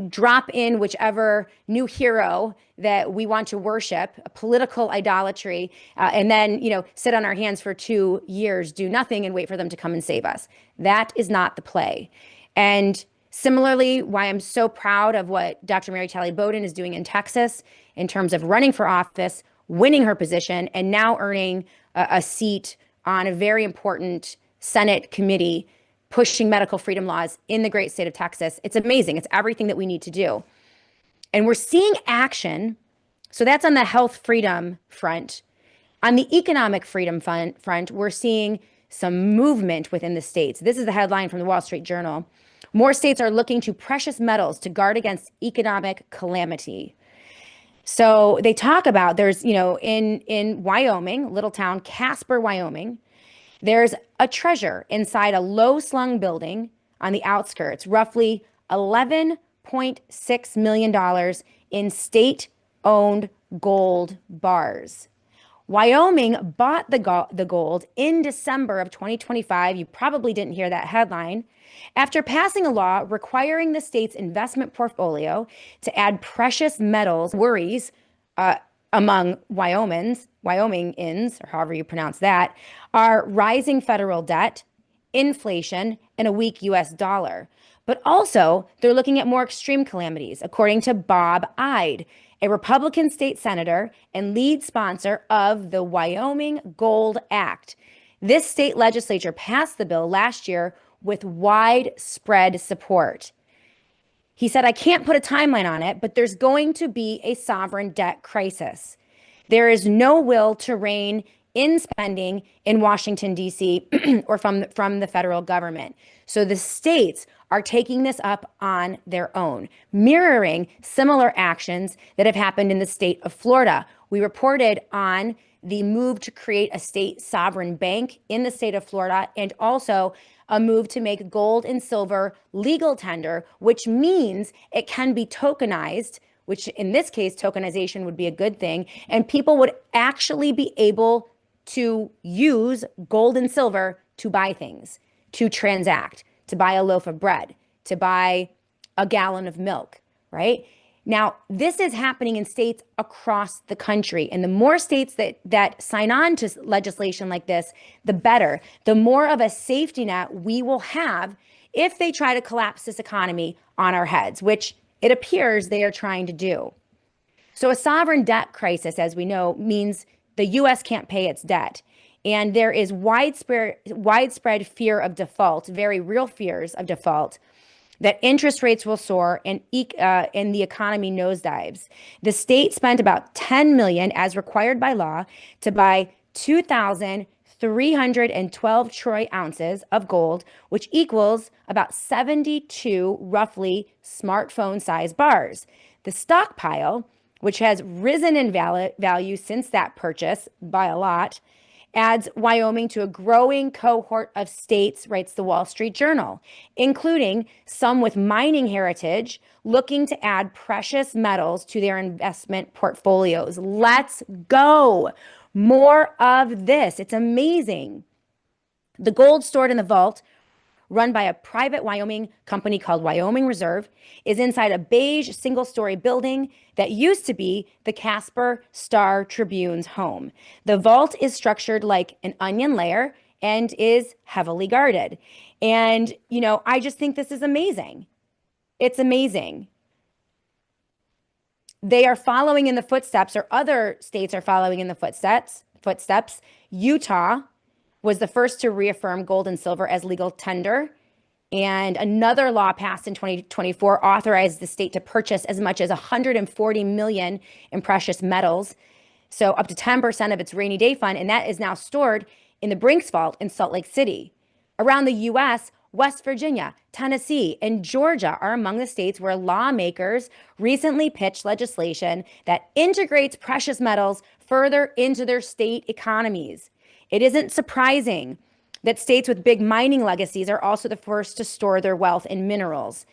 drop in whichever new hero that we want to worship, a political idolatry, and then, sit on our hands for 2 years, do nothing, and wait for them to come and save us. That is not the play. And similarly, why I'm so proud of what Dr. Mary Talley Bowden is doing in Texas in terms of running for office, winning her position, and now earning a seat on a very important Senate committee pushing medical freedom laws in the great state of Texas. It's amazing. It's everything that we need to do. And we're seeing action. So that's on the health freedom front. On the economic freedom front, we're seeing some movement within the states. This is the headline from the Wall Street Journal. More states are looking to precious metals to guard against economic calamity. So they talk about there's, in Wyoming, little town Casper, Wyoming, there's a treasure inside a low-slung building on the outskirts, roughly $11.6 million in state-owned gold bars. Wyoming bought the gold in December of 2025. You probably didn't hear that headline. After passing a law requiring the state's investment portfolio to add precious metals, worries among Wyomingans, or however you pronounce that, are rising federal debt, inflation, and a weak US dollar. But also, they're looking at more extreme calamities, according to Bob Ide, a Republican state senator and lead sponsor of the Wyoming Gold Act. This state legislature passed the bill last year with widespread support. He said, I can't put a timeline on it, but there's going to be a sovereign debt crisis. There is no will to rein in spending in Washington, D.C., or from the federal government. So the states are taking this up on their own, mirroring similar actions that have happened in the state of Florida. We reported on the move to create a state sovereign bank in the state of Florida, and also a move to make gold and silver legal tender, which means it can be tokenized, which in this case, tokenization would be a good thing. And people would actually be able to use gold and silver to buy things, to transact, to buy a loaf of bread, to buy a gallon of milk, right? Now, this is happening in states across the country. And the more states that sign on to legislation like this, the better. The more of a safety net we will have if they try to collapse this economy on our heads, which it appears they are trying to do. So a sovereign debt crisis, as we know, means the US can't pay its debt. And there is widespread fear of default, very real fears of default, that interest rates will soar and the economy nosedives. The state spent about $10 million, as required by law, to buy 2,312 troy ounces of gold, which equals about 72 roughly smartphone-sized bars. The stockpile, which has risen in value since that purchase by a lot, adds Wyoming to a growing cohort of states, writes the Wall Street Journal, including some with mining heritage looking to add precious metals to their investment portfolios. Let's go. More of this. It's amazing. The gold stored in the vault, run by a private Wyoming company called Wyoming Reserve, is inside a beige single-story building that used to be the Casper Star Tribune's home. The vault is structured like an onion layer and is heavily guarded. And, I just think this is amazing. It's amazing. They are following in the footsteps, or other states are following in the footsteps. Utah was the first to reaffirm gold and silver as legal tender. And another law passed in 2024 authorized the state to purchase as much as $140 million in precious metals, so up to 10% of its rainy day fund, and that is now stored in the Brinks Vault in Salt Lake City. Around the U.S., West Virginia, Tennessee, and Georgia are among the states where lawmakers recently pitched legislation that integrates precious metals further into their state economies. It isn't surprising that states with big mining legacies are also the first to store their wealth in minerals,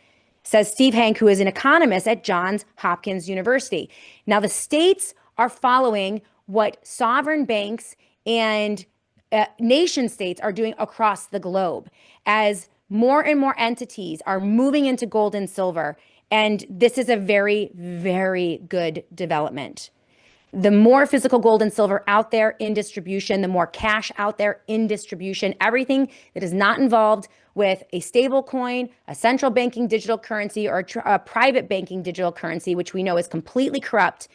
says Steve Hank, who is an economist at Johns Hopkins University. Now, the states are following what sovereign banks and nation states are doing across the globe, as more and more entities are moving into gold and silver. And this is a very, very good development. The more physical gold and silver out there in distribution, the more cash out there in distribution, everything that is not involved with a stable coin, a central banking digital currency, or a private banking digital currency, which we know is completely corrupt,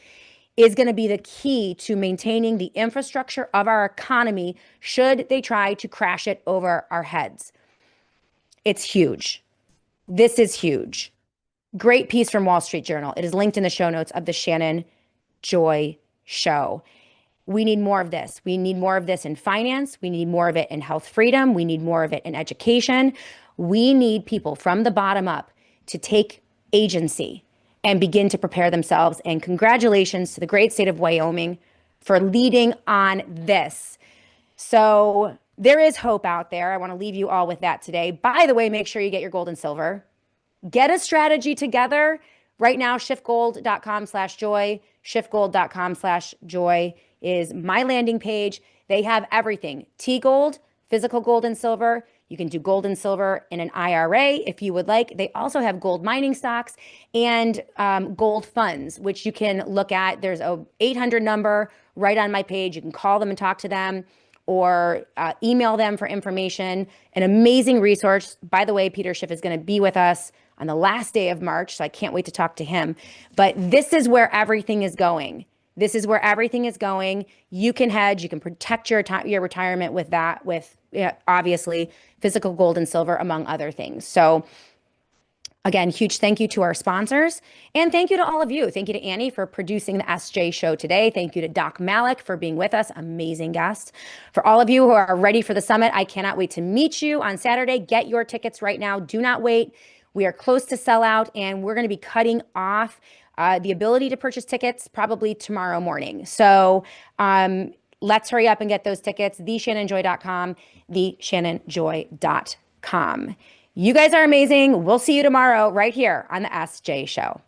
is going to be the key to maintaining the infrastructure of our economy should they try to crash it over our heads. It's huge. This is huge. Great piece from Wall Street Journal. It is linked in the show notes of the Shannon Joy Show. We need more of this. We need more of this in finance. We need more of it in health freedom. We need more of it in education. We need people from the bottom up to take agency and begin to prepare themselves. And congratulations to the great state of Wyoming for leading on this. So there is hope out there. I want to leave you all with that today. By the way, make sure you get your gold and silver. Get a strategy together. Right now, shiftgold.com/joy, shiftgold.com/joy is my landing page. They have everything. T-Gold, physical gold and silver. You can do gold and silver in an IRA if you would like. They also have gold mining stocks and gold funds, which you can look at. There's a 800 number right on my page. You can call them and talk to them, or email them for information. An amazing resource. By the way, Peter Schiff is going to be with us on the last day of March, so I can't wait to talk to him. But this is where everything is going. This is where everything is going. You can hedge. You can protect your retirement with that, with obviously physical gold and silver, among other things. So again, huge thank you to our sponsors, and thank you to all of you. Thank you to Annie for producing the SJ show today. Thank you to Doc Malik for being with us. Amazing guest. For all of you who are ready for the summit, I cannot wait to meet you on Saturday. Get your tickets right now. Do not wait. We are close to sellout, and we're going to be cutting off the ability to purchase tickets probably tomorrow morning. So let's hurry up and get those tickets. TheShannonJoy.com, TheShannonJoy.com. You guys are amazing. We'll see you tomorrow right here on the SJ Show.